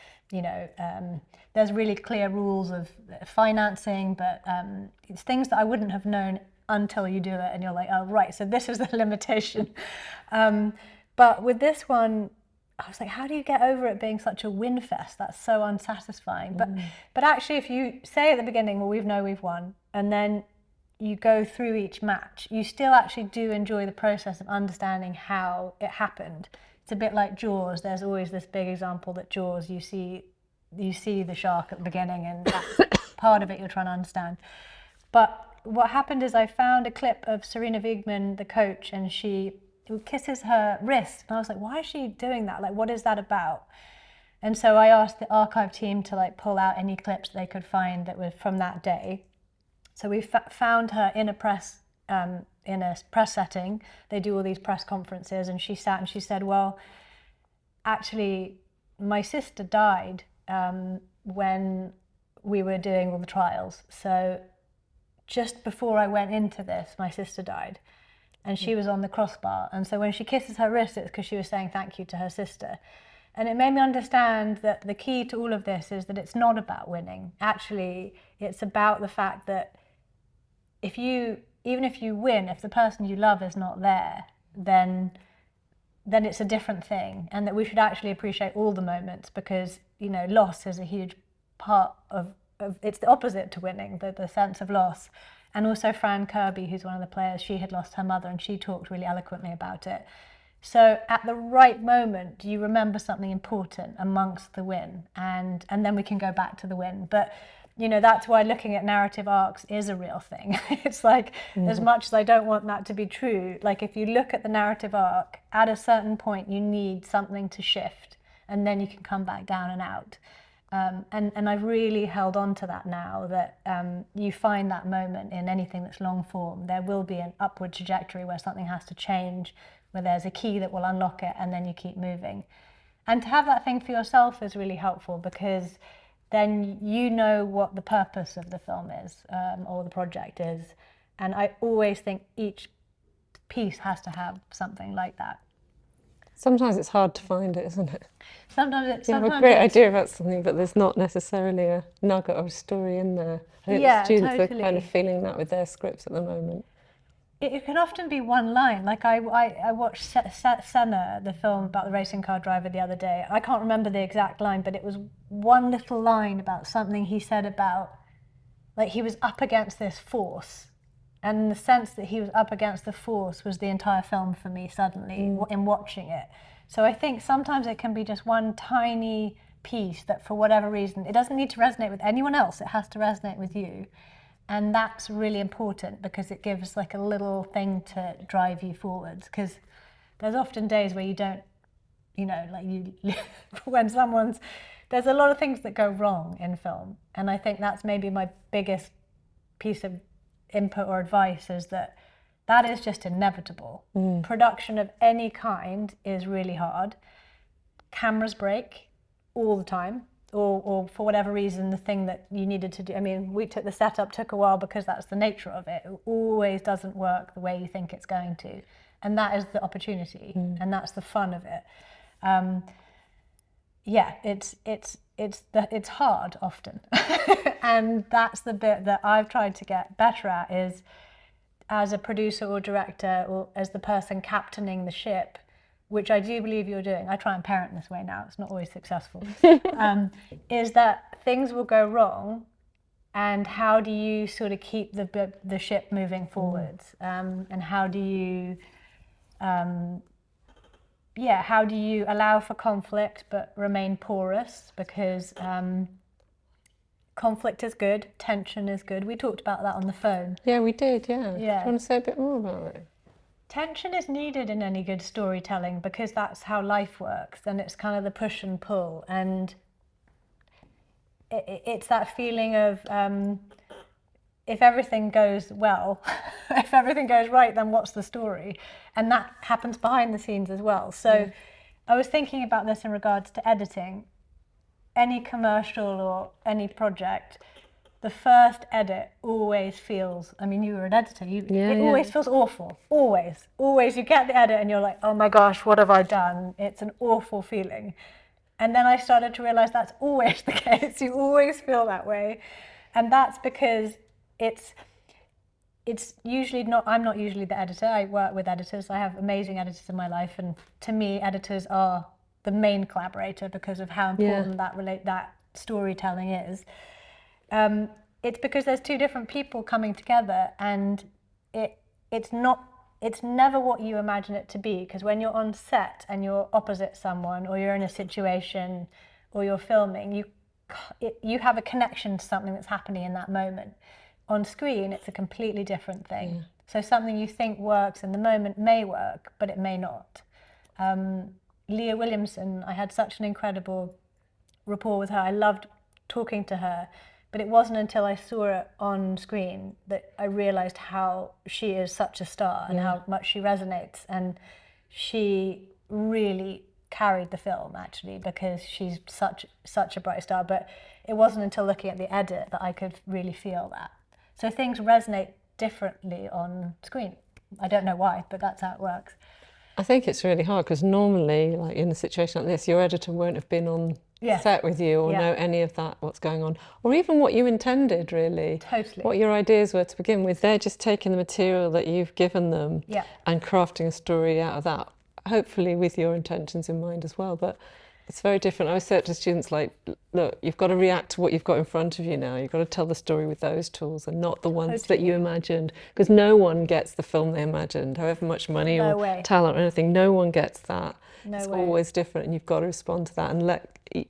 there's really clear rules of financing, but it's things that I wouldn't have known until you do it and you're like, oh right, so this is the limitation. But with this one, I was like, how do you get over it being such a win fest? That's so unsatisfying. But actually, if you say at the beginning, well, we've won, and then you go through each match, you still actually do enjoy the process of understanding how it happened. It's a bit like Jaws. There's always this big example that Jaws, you see the shark at the beginning, and that's part of it you're trying to understand. But what happened is I found a clip of Serena Wiegmann, the coach, and she kisses her wrist, and I was like, why is she doing that? Like, what is that about? And so I asked the archive team to like pull out any clips they could find that were from that day. So we found her in a press setting. They do all these press conferences, and she sat and she said, well, actually, my sister died when we were doing all the trials. So just before I went into this, my sister died, and she was on the crossbar. And so when she kisses her wrist, it's because she was saying thank you to her sister. And it made me understand that the key to all of this is that it's not about winning. Actually, it's about the fact that even if you win, if the person you love is not there, then it's a different thing. And that we should actually appreciate all the moments, because, loss is a huge part of it's the opposite to winning, the sense of loss. And also Fran Kirby, who's one of the players, she had lost her mother, and she talked really eloquently about it. So at the right moment, you remember something important amongst the win, and then we can go back to the win. But that's why looking at narrative arcs is a real thing. It's like, as much as I don't want that to be true, like if you look at the narrative arc, at a certain point you need something to shift, and then you can come back down and out. And I've really held on to that now, that you find that moment in anything that's long form. There will be an upward trajectory where something has to change, where there's a key that will unlock it, and then you keep moving. And to have that thing for yourself is really helpful, because then you know what the purpose of the film is, or the project is. And I always think each piece has to have something like that. Sometimes it's hard to find it, isn't it? Sometimes you have a great idea about something, but there's not necessarily a nugget or a story in there. I think students are kind of feeling that with their scripts at the moment. It can often be one line. Like I watched Senna, the film about the racing car driver, the other day. I can't remember the exact line, but it was one little line about something he said about, like, he was up against this force. And the sense that he was up against the force was the entire film for me suddenly in watching it. So I think sometimes it can be just one tiny piece that, for whatever reason, it doesn't need to resonate with anyone else, it has to resonate with you. And that's really important, because it gives like a little thing to drive you forwards. Because there's often days where you don't, when there's a lot of things that go wrong in film. And I think that's maybe my biggest piece of input or advice, is that is just inevitable. Production of any kind is really hard. Cameras break all the time, or for whatever reason, the thing that you needed to do. I mean, the setup took a while because that's the nature of it. It always doesn't work the way you think it's going to. And that is the opportunity, and that's the fun of it. It's hard often. And that's the bit that I've tried to get better at, is as a producer or director, or as the person captaining the ship, which I do believe you're doing. I try and parent this way now, it's not always successful, is that things will go wrong, and how do you sort of keep the ship moving forwards, and how do you how do you allow for conflict but remain porous, because conflict is good, tension is good. We talked about that on the phone. Yeah, we did, yeah. Yeah. Do you want to say a bit more about it? Tension is needed in any good storytelling because that's how life works, and it's kind of the push and pull, and it's that feeling of if everything goes well, if everything goes right, then what's the story? And that happens behind the scenes as well. So I was thinking about this in regards to editing. Any commercial or any project, the first edit always feels, I mean, you were an editor, it always feels awful. Always. Always you get the edit and you're like, oh my gosh, what have I done? It's an awful feeling. And then I started to realize that's always the case. You always feel that way. And that's because it's usually not, I'm not usually the editor. I work with editors. I have amazing editors in my life. And to me, editors are the main collaborator because of how important that storytelling is. It's because there's two different people coming together, and it's never what you imagine it to be, because when you're on set and you're opposite someone, or you're in a situation, or you're filming, you have a connection to something that's happening in that moment. On screen, it's a completely different thing. So something you think works in the moment may work, but it may not. Leah Williamson, I had such an incredible rapport with her. I loved talking to her, but it wasn't until I saw it on screen that I realized how she is such a star and how much she resonates. And she really carried the film, actually, because she's such a bright star. But it wasn't until looking at the edit that I could really feel that. So things resonate differently on screen. I don't know why, but that's how it works. I think it's really hard because normally, like in a situation like this, your editor won't have been on set with you or know any of that, what's going on, or even what you intended, really. Totally. What your ideas were to begin with. They're just taking the material that you've given them and crafting a story out of that, hopefully with your intentions in mind as well. But it's very different. I always say it to students, like, look, you've got to react to what you've got in front of you now. You've got to tell the story with those tools and not the ones that you imagined, because no one gets the film they imagined, however much money or talent or anything. No one gets that. It's always different, and you've got to respond to that. And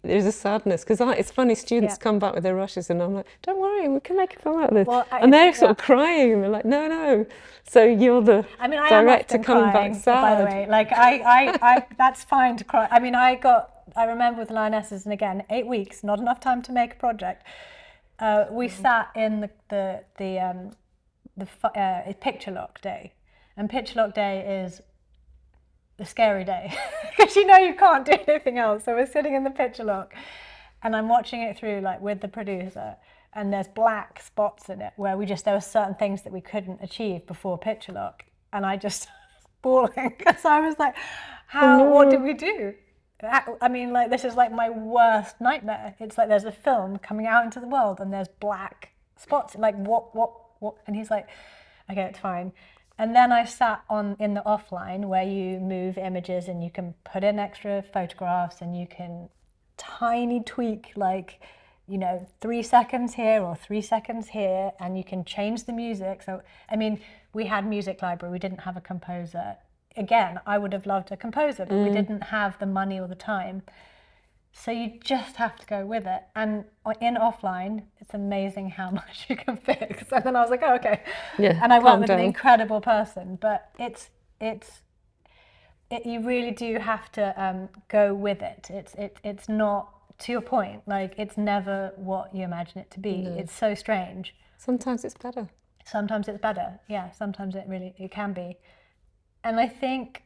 there's a sadness, because it's funny, students come back with their rushes and I'm like, don't worry, we can make a film out of this. Well, and they're sort of crying and they're like, no. So you're the director coming back sad. By the way, like I that's fine to cry. I mean, I remember with Lionesses, and again, 8 weeks, not enough time to make a project. We sat in the picture lock day, and picture lock day is the scary day because you can't do anything else. So we're sitting in the picture lock, and I'm watching it through like with the producer, and there's black spots in it where there were certain things that we couldn't achieve before picture lock, and I just bawling because I was like, what did we do? I mean, like, this is like my worst nightmare. It's like there's a film coming out into the world and there's black spots. Like, what? And he's like, okay, it's fine. And then I sat in the offline where you move images and you can put in extra photographs and you can tiny tweak, like, 3 seconds here or 3 seconds here, and you can change the music. So, I mean, we had music library. We didn't have a composer. Again, I would have loved a composer, but we didn't have the money or the time. So you just have to go with it. And in offline, it's amazing how much you can fix. And then I was like, oh, okay. Yeah, and I worked with an incredible person, but you really do have to go with it. It's not, to your point, like, it's never what you imagine it to be. No. It's so strange. Sometimes it's better. Sometimes it's better. Yeah, sometimes it can be. And I think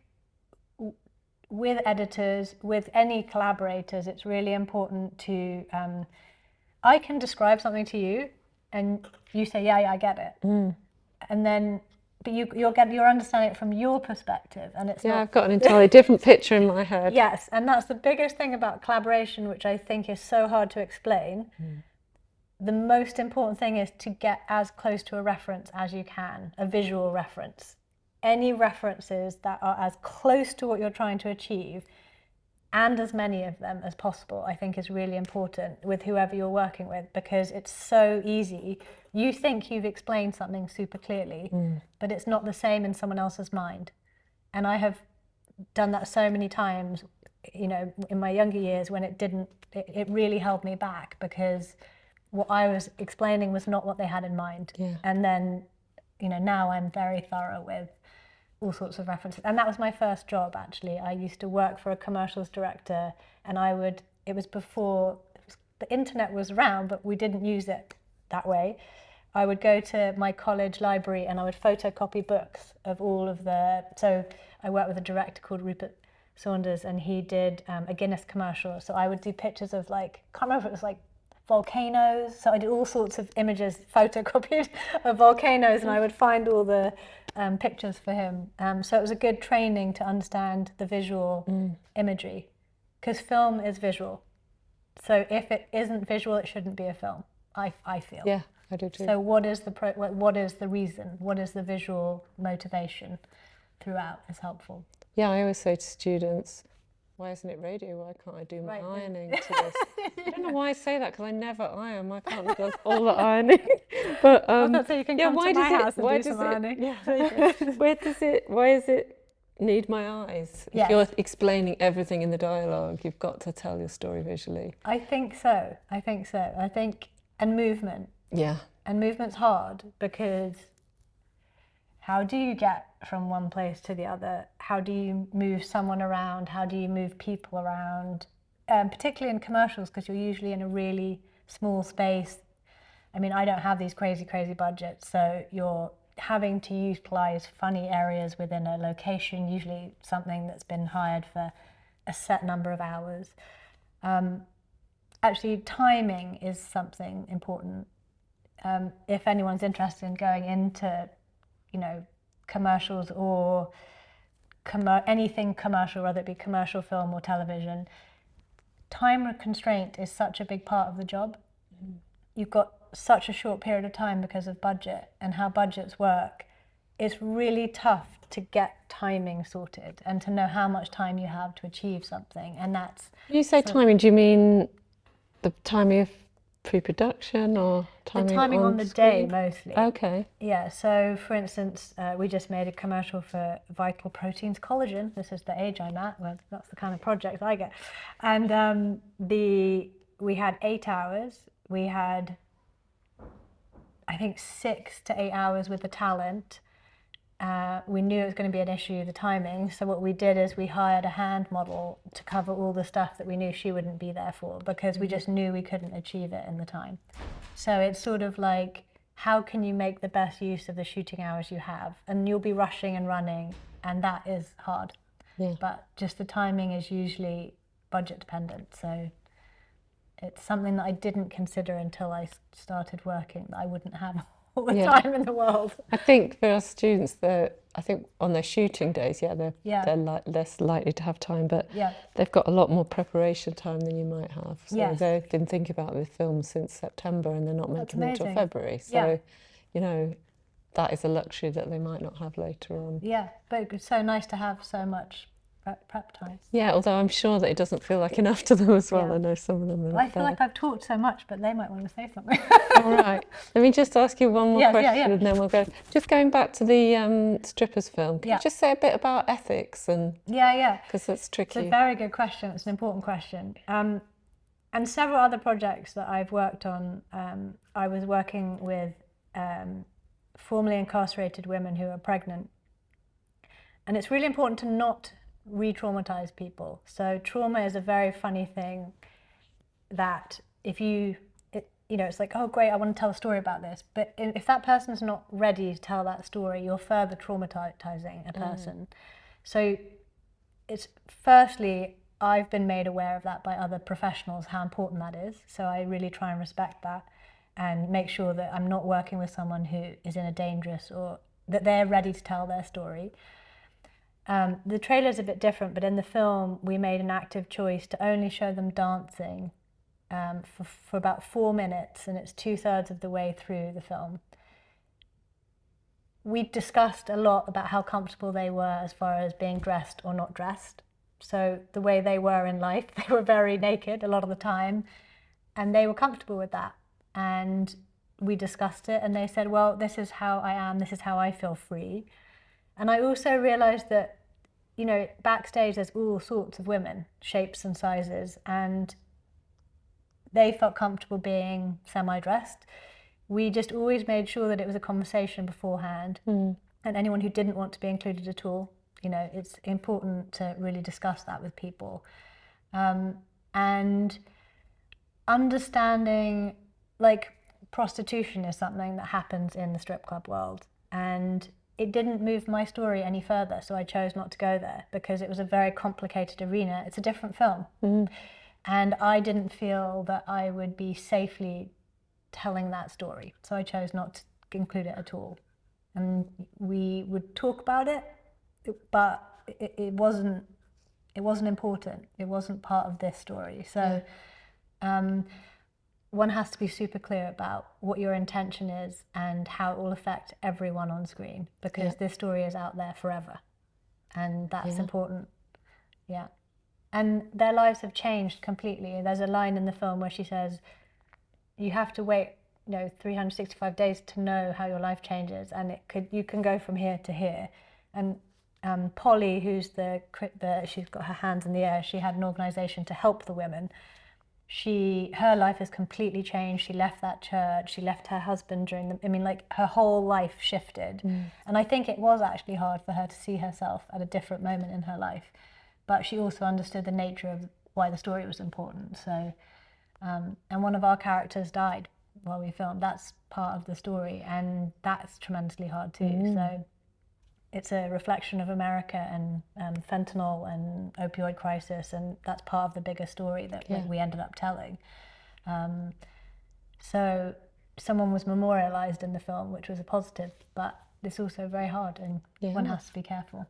with editors, with any collaborators, it's really important to, I can describe something to you and you say, yeah, I get it. And then, but you'll understand it from your perspective. And it's I've got an entirely different picture in my head. Yes, and that's the biggest thing about collaboration, which I think is so hard to explain. The most important thing is to get as close to a reference as you can, a visual reference. Any references that are as close to what you're trying to achieve and as many of them as possible, I think is really important with whoever you're working with, because it's so easy. You think you've explained something super clearly, but it's not the same in someone else's mind. And I have done that so many times, you know, in my younger years when it really held me back, because what I was explaining was not what they had in mind. Yeah. And then, you know, now I'm very thorough with all sorts of references. And that was my first job, actually. I used to work for a commercials director, and it was before the internet was around, but we didn't use it that way. I would go to my college library and I would photocopy books of all of so I worked with a director called Rupert Saunders, and he did a Guinness commercial. So I would do pictures of, like, I can't remember if it was like volcanoes. So I did all sorts of images photocopied of volcanoes, and I would find all the pictures for him. So it was a good training to understand the visual imagery, because film is visual. So if it isn't visual, it shouldn't be a film, I feel. Yeah, I do too. So what is the reason? What is the visual motivation throughout is helpful. Yeah, I always say to students, why isn't it radio? Why can't I do my ironing to this? I don't know why I say that, because I never iron. My partner does all the ironing. But so you can come to my house and do some ironing. Yeah, there you go. Why is it need my eyes? Yes. If you're explaining everything in the dialogue, you've got to tell your story visually. I think so. And movement. Yeah. And movement's hard, because how do you get from one place to the other? How do you move someone around? How do you move people around? Particularly in commercials, because you're usually in a really small space. I mean, I don't have these crazy budgets, so you're having to utilize funny areas within a location, usually something that's been hired for a set number of hours. Actually, timing is something important. If anyone's interested in going into, you know, commercials or anything commercial, whether it be commercial film or television, time constraint is such a big part of the job. You've got such a short period of time because of budget and how budgets work. It's really tough to get timing sorted and to know how much time you have to achieve something. And that's... When you say timing, do you mean the timing of pre-production or timing the timing on the day mostly? Okay. Yeah, so for instance, we just made a commercial for Vital Proteins Collagen. This is the age I'm at, well, that's the kind of projects I get. And we had 8 hours. We had, I think, 6 to 8 hours with the talent. We knew it was going to be an issue, the timing. So what we did is we hired a hand model to cover all the stuff that we knew she wouldn't be there for, because we just knew we couldn't achieve it in the time. So it's sort of like, how can you make the best use of the shooting hours you have? And you'll be rushing and running, and that is hard. Yeah. But just the timing is usually budget dependent. So it's something that I didn't consider until I started working, that I wouldn't have all the time in the world. I think for our students, I think on their shooting days, they're less likely to have time, but they've got a lot more preparation time than you might have. So they've been thinking about the film since September, and they're not making them until February. So, you know, that is a luxury that they might not have later on. Yeah, but it's so nice to have so much prep time. Yeah, although I'm sure that it doesn't feel like enough to them as well. Yeah. I know some of them are I feel like I've talked so much, but they might want to say something. All right. Let me just ask you one more question and then we'll go. Just going back to the strippers film, can you just say a bit about ethics? And because that's tricky. It's a very good question. It's an important question. And several other projects that I've worked on, I was working with formerly incarcerated women who are pregnant. And it's really important to not re-traumatize people. So trauma is a very funny thing that if you know, it's like, oh great, I want to tell a story about this, but if that person's not ready to tell that story, you're further traumatizing a person. So it's, firstly, I've been made aware of that by other professionals, how important that is. So I really try and respect that and make sure that I'm not working with someone who is in a dangerous, or that they're ready to tell their story. The trailer's a bit different, but in the film we made an active choice to only show them dancing for about 4 minutes, and it's 2/3 of the way through the film. We discussed a lot about how comfortable they were as far as being dressed or not dressed, So the way they were in life, they were very naked a lot of the time, and they were comfortable with that. And we discussed it, and they said, well, this is how I am, this is how I feel free. And I also realized that, you know, backstage there's all sorts of women, shapes and sizes, and they felt comfortable being semi-dressed. We just always made sure that it was a conversation beforehand, and anyone who didn't want to be included at all, you know, it's important to really discuss that with people. And understanding, like, prostitution is something that happens in the strip club world, and it didn't move my story any further, so I chose not to go there because it was a very complicated arena. It's a different film. And I didn't feel that I would be safely telling that story, so I chose not to include it at all. And we would talk about it, but it wasn't important. It wasn't part of this story. So one has to be super clear about what your intention is and how it will affect everyone on screen, because this story is out there forever, and that's important. Yeah. And their lives have changed completely. There's a line in the film where she says, you have to wait, you know, 365 days to know how your life changes, and you can go from here to here. And Polly, who's she's got her hands in the air, she had an organisation to help the women. Her life has completely changed. She left that church, she left her husband her whole life shifted. And I think it was actually hard for her to see herself at a different moment in her life. But she also understood the nature of why the story was important. So, and one of our characters died while we filmed. That's part of the story, and that's tremendously hard too. So it's a reflection of America and fentanyl and opioid crisis, and that's part of the bigger story that we ended up telling. So someone was memorialized in the film, which was a positive, but it's also very hard, and one has to be careful.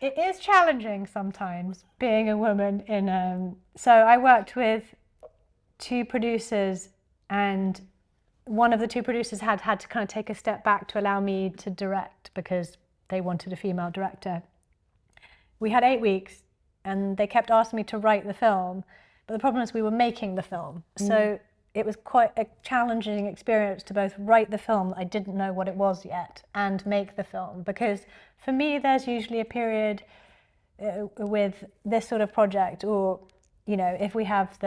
It is challenging sometimes being a woman in. So I worked with 2 producers, and one of the 2 producers had to kind of take a step back to allow me to direct because they wanted a female director. We had 8 weeks, and they kept asking me to write the film, but the problem is we were making the film. So it was quite a challenging experience to both write the film, I didn't know what it was yet, and make the film, because for me there's usually a period with this sort of project, or, you know, if we have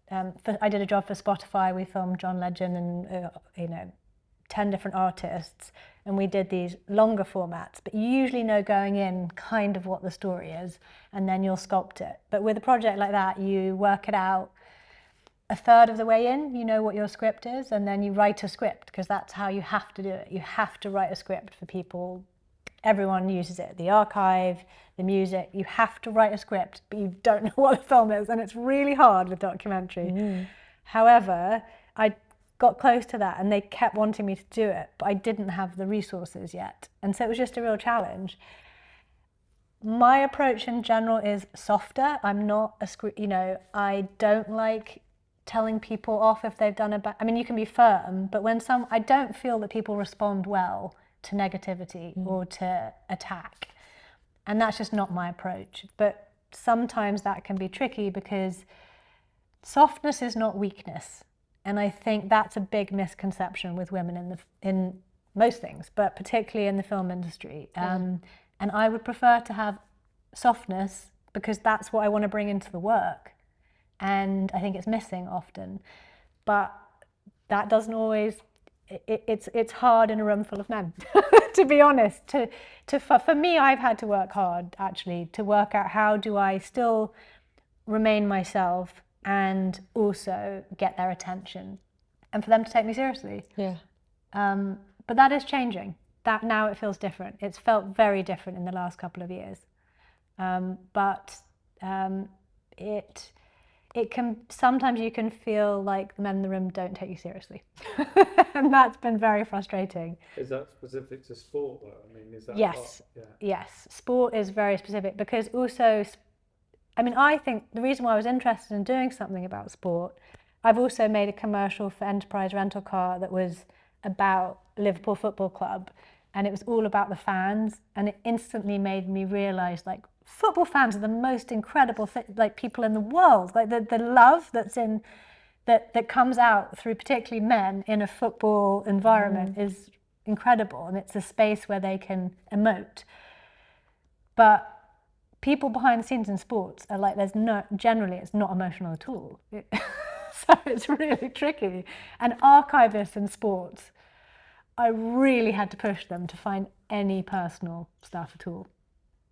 I did a job for Spotify, we filmed John Legend and, you know, 10 different artists, and we did these longer formats, but you usually know going in kind of what the story is, and then you'll sculpt it. But with a project like that, you work it out a third of the way in, you know what your script is, and then you write a script, because that's how you have to do it. You have to write a script for people. Everyone uses it, the archive, the music. You have to write a script, but you don't know what the film is, and it's really hard with documentary. However, I got close to that, and they kept wanting me to do it, but I didn't have the resources yet, and so it was just a real challenge. My approach in general is softer. I'm not I don't like telling people off if they've done a bad. I mean, you can be firm, but I don't feel that people respond well to negativity or to attack, and that's just not my approach. But sometimes that can be tricky, because softness is not weakness, and I think that's a big misconception with women in most things, but particularly in the film industry. And I would prefer to have softness, because that's what I want to bring into the work, and I think it's missing often. But that doesn't always. It's hard in a room full of men, to be honest. For me, I've had to work hard, actually, to work out how do I still remain myself and also get their attention, and for them to take me seriously. But that is changing. That now it feels different. It's felt very different in the last couple of years. It can, sometimes you can feel like the men in the room don't take you seriously. And that's been very frustrating. Is that specific to sport though? I mean, is that yes. Yes, sport is very specific, because also, I mean, I think the reason why I was interested in doing something about sport, I've also made a commercial for Enterprise Rental Car that was about Liverpool Football Club, and it was all about the fans, and it instantly made me realise, like, football fans are the most incredible people in the world. Like the love that's in that comes out through particularly men in a football environment is incredible, and it's a space where they can emote. But people behind the scenes in sports are like, generally it's not emotional at all. So it's really tricky. And archivists in sports, I really had to push them to find any personal stuff at all.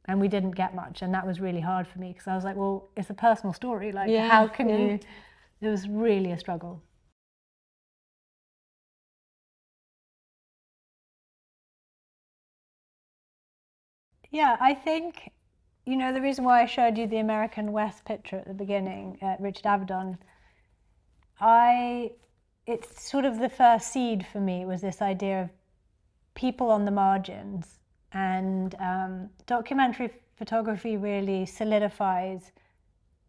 And we didn't get much, and that was really hard for me, because I was like, well, it's a personal story. Like, how can you? It was really a struggle. Yeah, I think, you know, the reason why I showed you the American West picture at the beginning, Richard Avedon, it's sort of the first seed for me, was this idea of people on the margins. And documentary photography really solidifies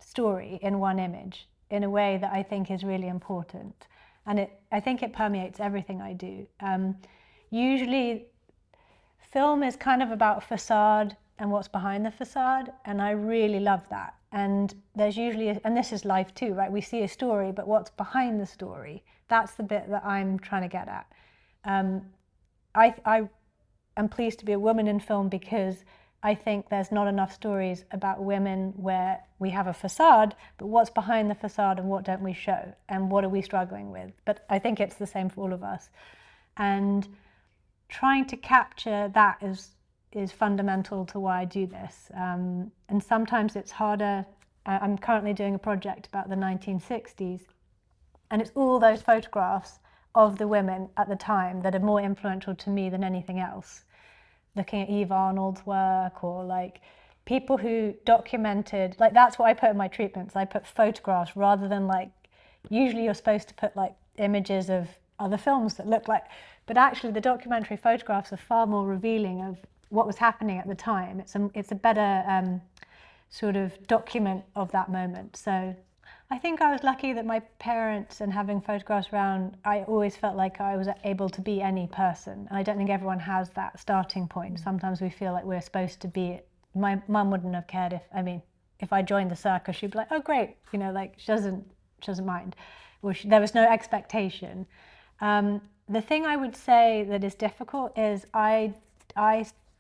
story in one image in a way that I think is really important. And I think it permeates everything I do. Usually, film is kind of about facade and what's behind the facade, and I really love that. And there's usually, and this is life too, right? We see a story, but what's behind the story? That's the bit that I'm trying to get at. I am pleased to be a woman in film, because I think there's not enough stories about women where we have a facade, but what's behind the facade and what don't we show, and what are we struggling with? But I think it's the same for all of us. And trying to capture that is fundamental to why I do this. And sometimes it's harder. I'm currently doing a project about the 1960s, and it's all those photographs of the women at the time that are more influential to me than anything else. Looking at Eve Arnold's work, or like people who documented, like, that's what I put in my treatments. I put photographs rather than, like, usually you're supposed to put like images of other films that look like, but actually the documentary photographs are far more revealing of what was happening at the time. It's a better sort of document of that moment. So I think I was lucky that my parents, and having photographs around, I always felt like I was able to be any person. And I don't think everyone has that starting point. Sometimes we feel like we're supposed to be, my mum wouldn't have cared if I joined the circus, she'd be like, oh great, you know, like, she doesn't mind. Or there was no expectation. The thing I would say that is difficult is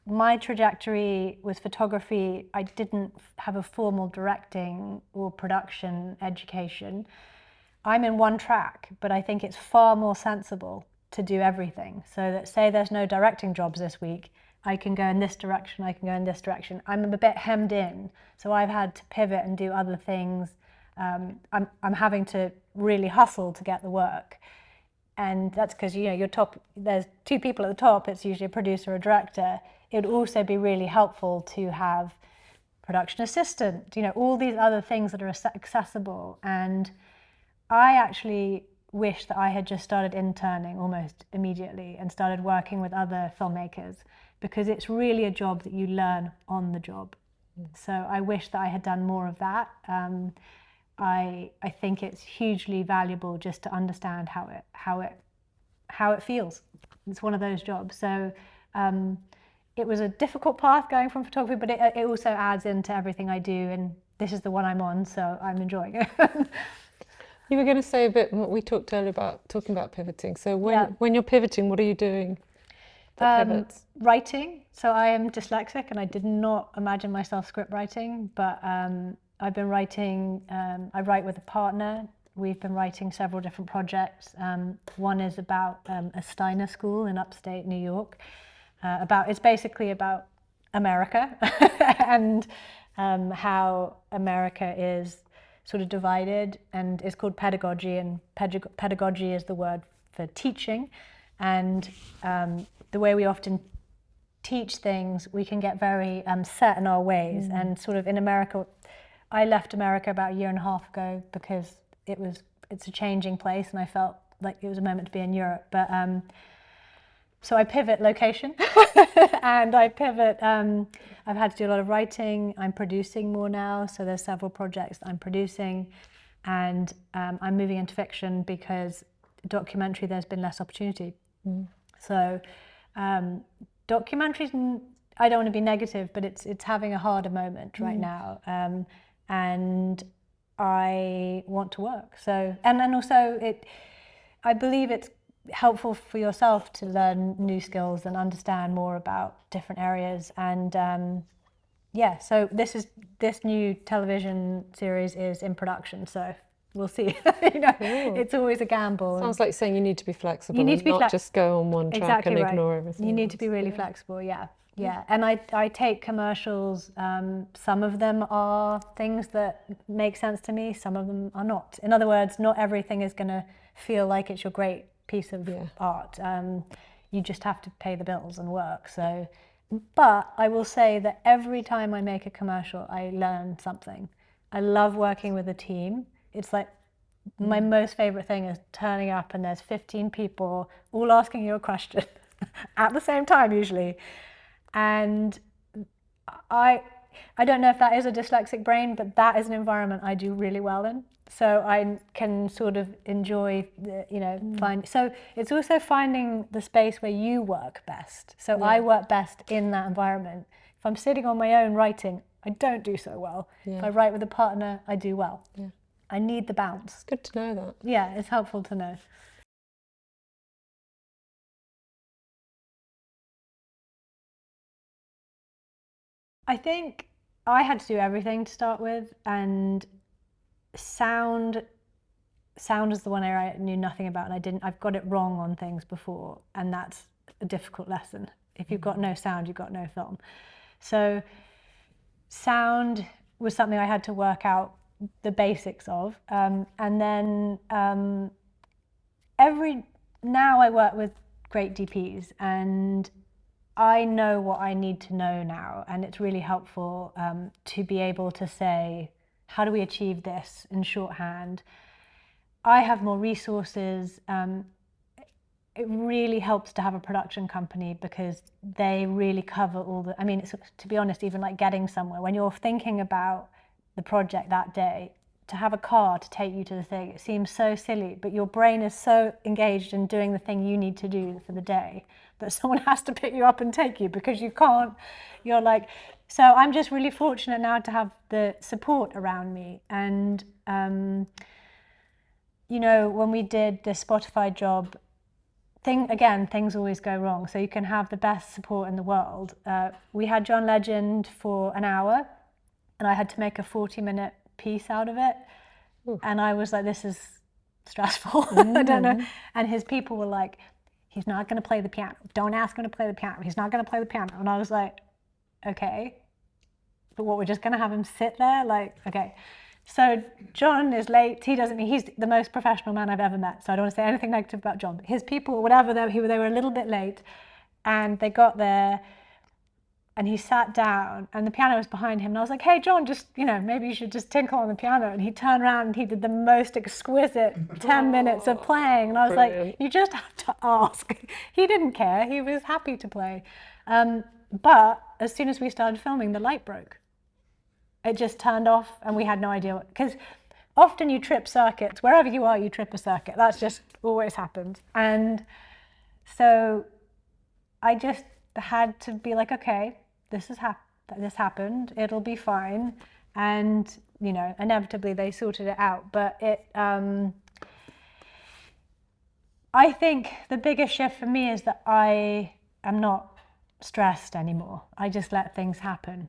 my trajectory with photography, I didn't have a formal directing or production education. I'm in one track, but I think it's far more sensible to do everything. So that, say there's no directing jobs this week, I can go in this direction, I can go in this direction. I'm a bit hemmed in, so I've had to pivot and do other things. I'm having to really hustle to get the work. And that's because, you know, there's two people at the top, it's usually a producer or a director. It would also be really helpful to have production assistant, you know, all these other things that are accessible. And I actually wish that I had just started interning almost immediately and started working with other filmmakers, because it's really a job that you learn on the job. So I wish that I had done more of that. I think it's hugely valuable just to understand how it feels. It's one of those jobs. So it was a difficult path going from photography, but it also adds into everything I do, and this is the one I'm on, so I'm enjoying it. You were going to say a bit what we talked earlier about, talking about pivoting. So when you're pivoting, what are you doing that pivots? Writing. So I am dyslexic, and I did not imagine myself script writing, but I've been writing, I write with a partner. We've been writing several different projects. One is about a Steiner school in upstate New York. It's basically about America and how America is sort of divided, and it's called pedagogy, and pedagogy is the word for teaching. And the way we often teach things, we can get very set in our ways. And sort of in America, I left America about a year and a half ago because it's a changing place, and I felt like it was a moment to be in Europe. But so I pivot location and I pivot, I've had to do a lot of writing. I'm producing more now, so there's several projects that I'm producing, and I'm moving into fiction because documentary there's been less opportunity. So documentaries, I don't want to be negative, but it's having a harder moment right now, and I want to work. So and also I believe it's helpful for yourself to learn new skills and understand more about different areas. And yeah, so this new television series is in production, so we'll see. It's always a gamble. Sounds like saying you need to be flexible. You need to be not just go on one track exactly and right. ignore everything. You need to be really flexible. Yeah. And I take commercials. Some of them are things that make sense to me. Some of them are not. In other words, not everything is going to feel like it's your great piece of art. You just have to pay the bills and work. So, but I will say that every time I make a commercial, I learn something. I love working with a team. It's like my most favorite thing is turning up and there's 15 people all asking you a question at the same time usually. And I don't know if that is a dyslexic brain, but that is an environment I do really well in. So I can sort of enjoy, so it's also finding the space where you work best. So I work best in that environment. If I'm sitting on my own writing, I don't do so well. If I write with a partner, I do well. I need the bounce. It's good to know that. Yeah, it's helpful to know. I think I had to do everything to start with, and sound is the one area I knew nothing about, and I've got it wrong on things before, and that's a difficult lesson. If you've got no sound, you've got no film. So sound was something I had to work out the basics of, and then now I work with great DPs, and I know what I need to know now, and it's really helpful to be able to say, how do we achieve this in shorthand? I have more resources. It really helps to have a production company because they really cover all the, to be honest, even like getting somewhere, when you're thinking about the project that day, to have a car to take you to the thing, it seems so silly, but your brain is so engaged in doing the thing you need to do for the day that someone has to pick you up and take you because you can't, you're like, so I'm just really fortunate now to have the support around me. And, when we did the Spotify job, things always go wrong. So you can have the best support in the world. We had John Legend for an hour and I had to make a 40-minute piece out of it. Ooh. And I was like, this is stressful. I don't know. And his people were like, he's not going to play the piano. Don't ask him to play the piano. He's not going to play the piano. And I was like, okay. But what, we're just going to have him sit there? Like, okay. So John is late. He's the most professional man I've ever met. So I don't want to say anything negative about John. But his people, whatever, they were a little bit late. And they got there and he sat down and the piano was behind him. And I was like, hey, John, just, maybe you should just tinkle on the piano. And he turned around and he did the most exquisite 10 minutes of playing. And I was like, you just have to ask. He didn't care. He was happy to play. But as soon as we started filming, the light broke. It just turned off and we had no idea because often you trip circuits. Wherever you are, you trip a circuit. That's just always happens. And so I just had to be like, okay, this happened. It'll be fine. And, inevitably they sorted it out. But I think the biggest shift for me is that I am not stressed anymore. I just let things happen.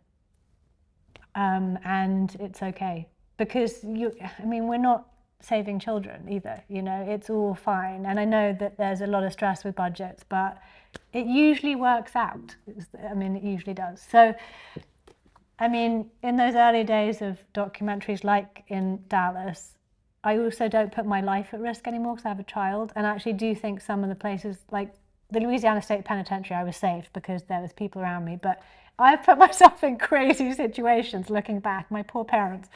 And it's okay because we're not saving children either, it's all fine. And I know that there's a lot of stress with budgets, but it usually works out. It usually does. So, in those early days of documentaries like in Dallas, I also don't put my life at risk anymore because I have a child, and I actually do think some of the places like the Louisiana State Penitentiary, I was safe because there was people around me, but I've put myself in crazy situations looking back, my poor parents,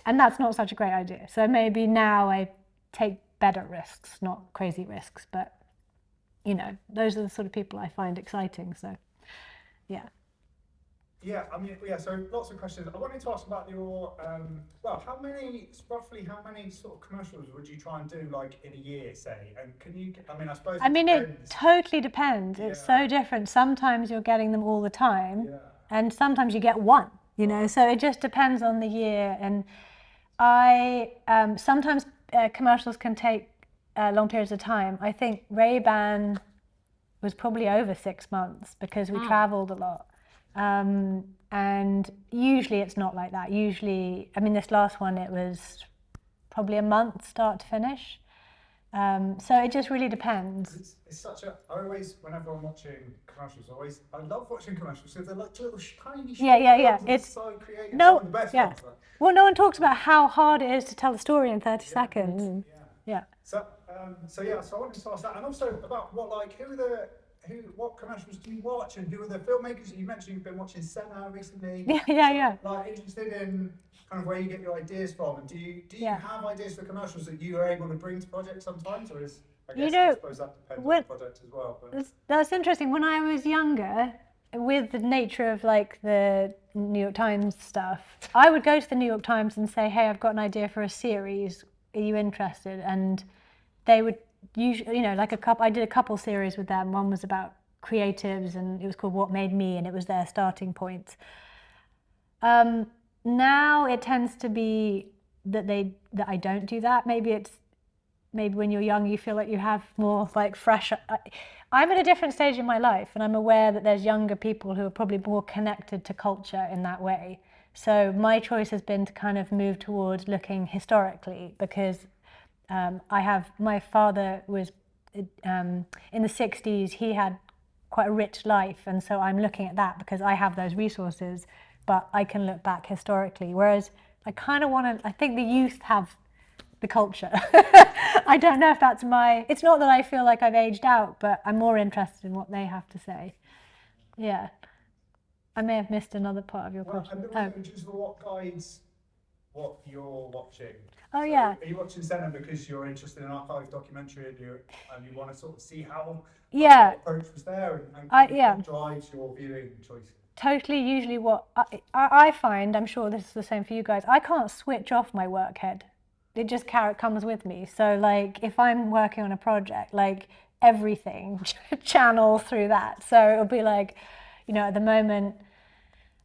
and that's not such a great idea. So maybe now I take better risks, not crazy risks, but those are the sort of people I find exciting, so yeah. Yeah, I mean, yeah, so lots of questions. I wanted to ask about your, well, roughly how many sort of commercials would you try and do, like, in a year, say? And can you, I mean, I suppose it depends. It totally depends. It's so different. Sometimes you're getting them all the time, and sometimes you get one, you know, so it just depends on the year. And sometimes commercials can take long periods of time. I think Ray-Ban was probably over 6 months because we traveled a lot. And usually it's not like that. Usually, I mean, this last one, it was probably a month start to finish. So it just really depends. It's such a, whenever I'm watching commercials, I love watching commercials because they're like little tiny short films. It's so creative. Some of the best ones. Well, no one talks about how hard it is to tell a story in 30 seconds. Yeah. So I wanted to ask that, and also about what commercials do you watch, and who are the filmmakers? You mentioned you've been watching Senna recently. Yeah. Like, interested in kind of where you get your ideas from, and do you have ideas for commercials that you are able to bring to projects sometimes, or is I suppose that depends on the project as well. But. That's interesting. When I was younger, with the nature of like the New York Times stuff, I would go to the New York Times and say, "Hey, I've got an idea for a series. Are you interested?" And they would usually, you know, like I did a couple series with them. One was about creatives, and it was called What Made Me, and it was their starting point. Now it tends to be that I don't do that. Maybe when you're young, you feel like you have more like fresh. I'm at a different stage in my life, and I'm aware that there's younger people who are probably more connected to culture in that way. So my choice has been to kind of move towards looking historically, because my father was in the 60s. He had quite a rich life, and so I'm looking at that because I have those resources, but I can look back historically. Whereas I kind of want to, I think the youth have the culture. I don't know if that's it's not that I feel like I've aged out, but I'm more interested in what they have to say. Yeah. I may have missed another part of your question. And just what guides what you're watching? Oh, yeah. Are you watching Senna because you're interested in archive documentary and you want to sort of see how the approach was there, and what drives your viewing choices? Totally. Usually what I find, I'm sure this is the same for you guys, I can't switch off my work head. It just comes with me. So like if I'm working on a project, like everything channels through that. So it'll be like, you know, at the moment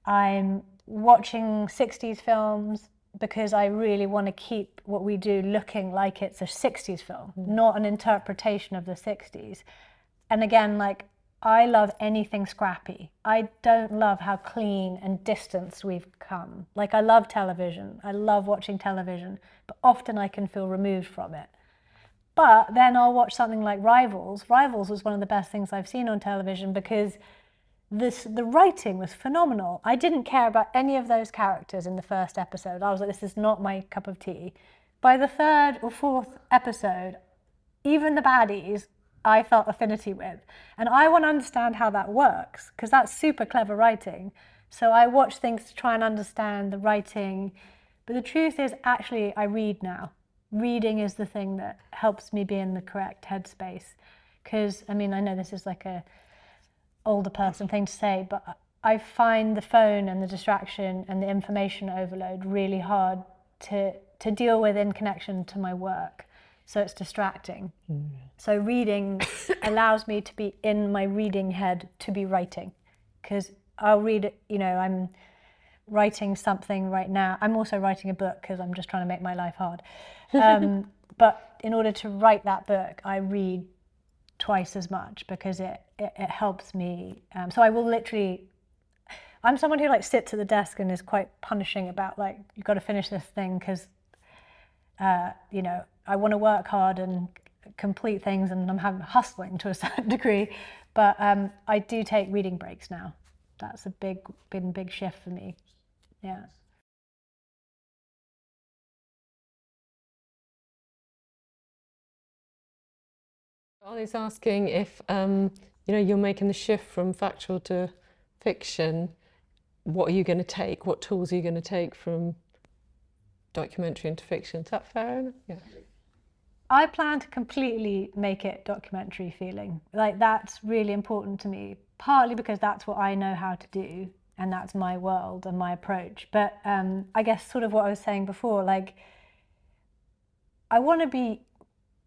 I'm watching 60s films because I really want to keep what we do looking like it's a 60s film, not an interpretation of the 60s. And again, like, I love anything scrappy. I don't love how clean and distanced we've come. Like, I love television. I love watching television, but often I can feel removed from it. But then I'll watch something like Rivals. Rivals was one of the best things I've seen on television because the writing was phenomenal. I didn't care about any of those characters in the first episode. I was like, this is not my cup of tea. By the third or fourth episode, even the baddies, I felt affinity with. And I want to understand how that works, because that's super clever writing. So I watch things to try and understand the writing. But the truth is, actually, I read now. Reading is the thing that helps me be in the correct headspace. Because, I mean, I know this is like a older person thing to say, but I find the phone and the distraction and the information overload really hard to deal with in connection to my work. So it's distracting. So reading allows me to be in my reading head to be writing, because I'll read it, you know, I'm writing something right now. I'm also writing a book because I'm just trying to make my life hard. But in order to write that book, I read twice as much because it helps me. So I will literally, I'm someone who like sits at the desk and is quite punishing about like, you've got to finish this thing because, you know, I want to work hard and complete things, and I'm hustling to a certain degree. But I do take reading breaks now. That's been a big shift for me. Yeah. Ollie's asking if you know, you're making the shift from factual to fiction. What are you going to take? What tools are you going to take from documentary into fiction? Is that fair enough? Yeah. I plan to completely make it documentary feeling. Like, that's really important to me, partly because that's what I know how to do, and that's my world and my approach. But I guess sort of what I was saying before, like, I want to be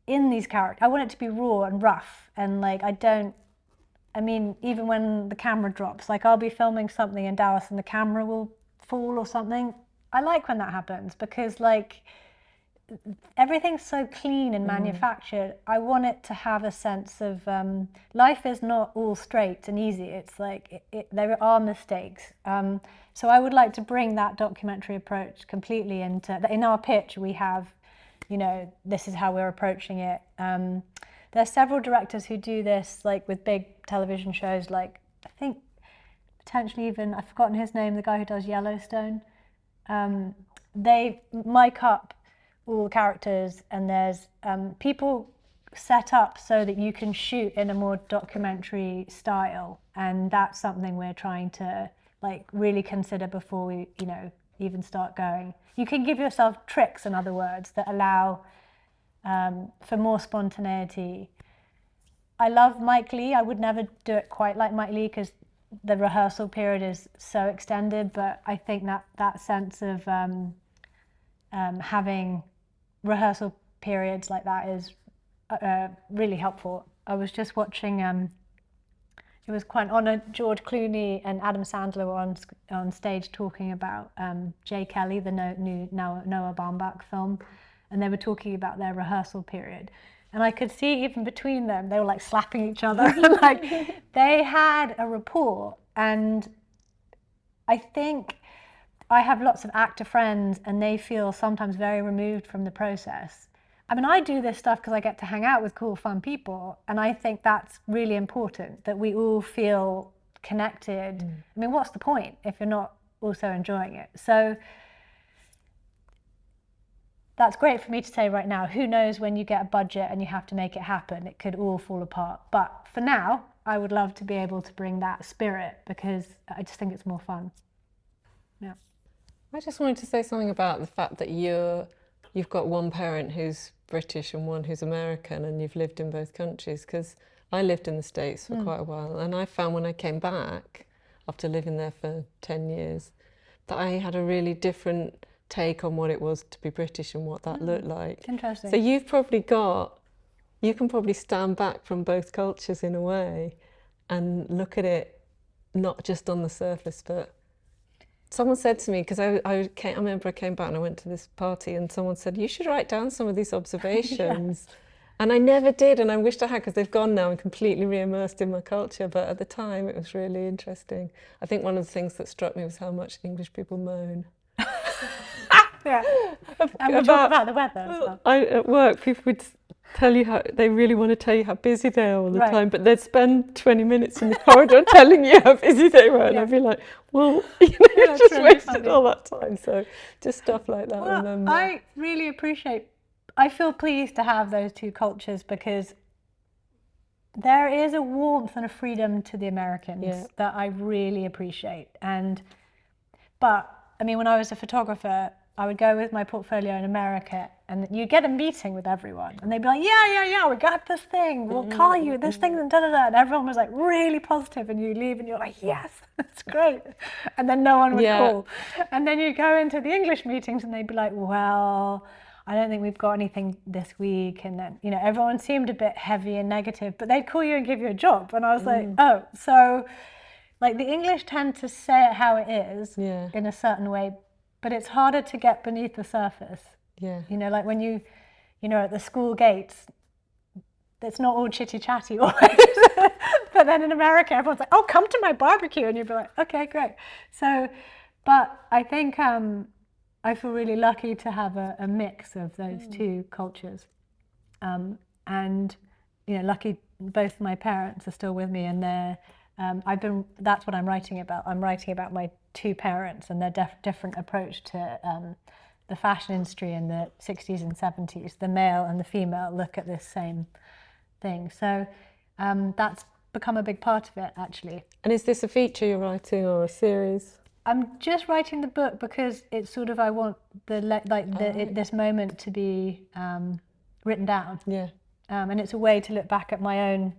in these characters. I want it to be raw and rough, and like I mean, even when the camera drops, like I'll be filming something in Dallas and the camera will fall or something. I like when that happens because like everything's so clean and manufactured. I want it to have a sense of life is not all straight and easy. It's like there are mistakes. So I would like to bring that documentary approach completely into. In our pitch, we have, you know, this is how we're approaching it. There are several directors who do this, like with big television shows, like I think potentially even, I've forgotten his name, the guy who does Yellowstone. They mic up all the characters, and there's people set up so that you can shoot in a more documentary style, and that's something we're trying to like really consider before we, you know, even start going. You can give yourself tricks, in other words, that allow for more spontaneity. I love Mike Leigh. I would never do it quite like Mike Leigh because the rehearsal period is so extended, but I think that sense of having rehearsal periods like that is really helpful. I was just watching, it was quite an honour, George Clooney and Adam Sandler were on stage talking about Jay Kelly, the new Noah Baumbach film, and they were talking about their rehearsal period. And I could see even between them, they were like slapping each other. Like they had a rapport. And I think I have lots of actor friends and they feel sometimes very removed from the process. I mean, I do this stuff because I get to hang out with cool, fun people. And I think that's really important, that we all feel connected. I mean, what's the point if you're not also enjoying it? So that's great for me to say right now. Who knows, when you get a budget and you have to make it happen, it could all fall apart. But for now, I would love to be able to bring that spirit because I just think it's more fun. Yeah. I just wanted to say something about the fact that you've got one parent who's British and one who's American, and you've lived in both countries, because I lived in the States for quite a while, and I found when I came back after living there for 10 years that I had a really different take on what it was to be British and what that looked like. Interesting. So you can probably stand back from both cultures in a way and look at it not just on the surface, but someone said to me, because I remember I came back and I went to this party and someone said, you should write down some of these observations. And I never did, and I wished I had, because they've gone now and completely re-immersed in my culture, but at the time it was really interesting. I think one of the things that struck me was how much English people moan. Yeah. And we talk about the weather as well. At work, people would tell you how they really want to tell you how busy they are all the time, but they'd spend 20 minutes in the corridor telling you how busy they were, and I'd be like, well, you just really wasted all that time. So just stuff like that. Well, I really I feel pleased to have those two cultures, because there is a warmth and a freedom to the Americans that I really appreciate. But I mean, when I was a photographer, I would go with my portfolio in America, and you get a meeting with everyone, and they'd be like, yeah, we got this thing, we'll call you, this thing, and da-da-da, and everyone was like really positive, and you leave and you're like, yes, that's great, and then no one would call. And then you go into the English meetings and they'd be like, well, I don't think we've got anything this week, and then, you know, everyone seemed a bit heavy and negative, but they'd call you and give you a job, and I was like, oh, so like the English tend to say it how it is in a certain way, but it's harder to get beneath the surface. Yeah. You know, like when you know, at the school gates, it's not all chitty chatty always. But then in America, everyone's like, oh, come to my barbecue. And you'd be like, okay, great. So, but I think I feel really lucky to have a mix of those two cultures. And, you know, lucky both my parents are still with me, and they're, that's what I'm writing about. I'm writing about my two parents and their different approach to the fashion industry in the 60s and 70s. The male and the female look at this same thing. So that's become a big part of it, actually. And is this a feature you're writing or a series? I'm just writing the book because it's sort of, I want this moment to be written down. Yeah. And it's a way to look back at my own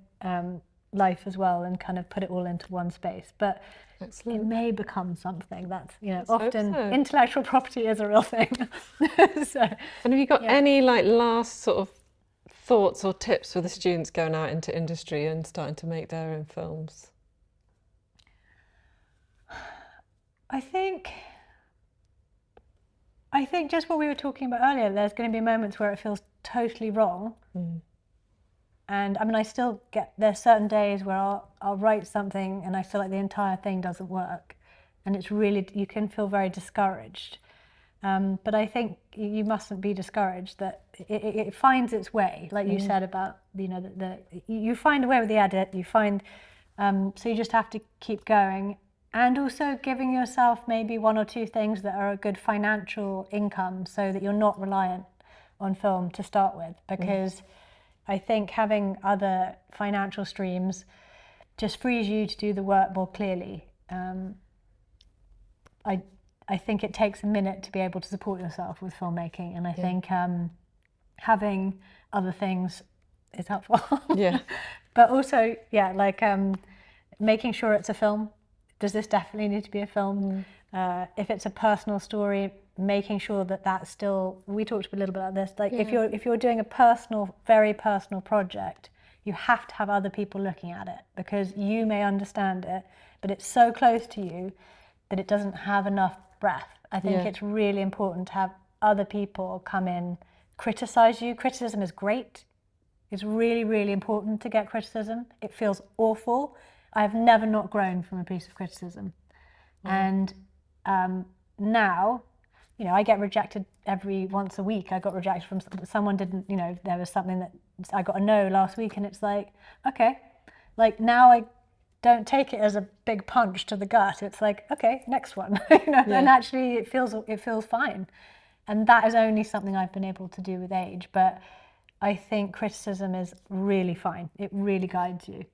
life as well and kind of put it all into one space. But Excellent. it may become something that's, Let's often hope so. intellectual property is a real thing. So, and have you got any like last sort of thoughts or tips for the students going out into industry and starting to make their own films? I think just what we were talking about earlier, there's going to be moments where it feels totally wrong. And I mean, I still there's certain days where I'll write something and I feel like the entire thing doesn't work. And it's really, you can feel very discouraged. But I think you mustn't be discouraged, that it finds its way, like you said about, you find a way with the edit, you find, so you just have to keep going. And also giving yourself maybe one or two things that are a good financial income so that you're not reliant on film to start with, because I think having other financial streams just frees you to do the work more clearly. I think it takes a minute to be able to support yourself with filmmaking, and I think having other things is helpful. But also, making sure it's a film. Does this definitely need to be a film? If it's a personal story, making sure that that's still, we talked a little bit about this, like if you're doing a personal, very personal project, you have to have other people looking at it, because you may understand it, but it's so close to you that it doesn't have enough breath. I think it's really important to have other people come in, criticize you. Criticism is great. It's really, really important to get criticism. It feels awful. I've never not grown from a piece of criticism. And now, I get rejected every once a week. I got rejected from someone didn't, there was something that I got a no last week, and it's like, okay, like now I don't take it as a big punch to the gut. It's like, okay, next one, and actually it feels fine. And that is only something I've been able to do with age. But I think criticism is really fine. It really guides you.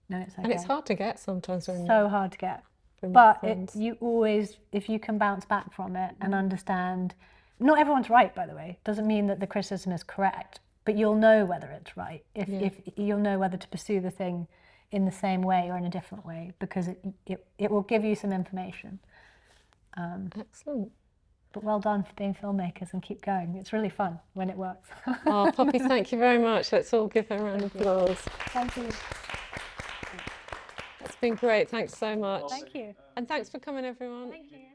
No, it's okay. And it's hard to get sometimes. So hard to get. But you always, if you can bounce back from it and understand, not everyone's right, by the way. Doesn't mean that the criticism is correct, but you'll know whether it's right. If you'll know whether to pursue the thing in the same way or in a different way, because it will give you some information. Excellent. But well done for being filmmakers, and keep going. It's really fun when it works. Oh, Poppy, thank you very much. Let's all give her a round of applause. Thank you. It's been great. Thanks so much. Thank you. And thanks for coming, everyone. Thank you.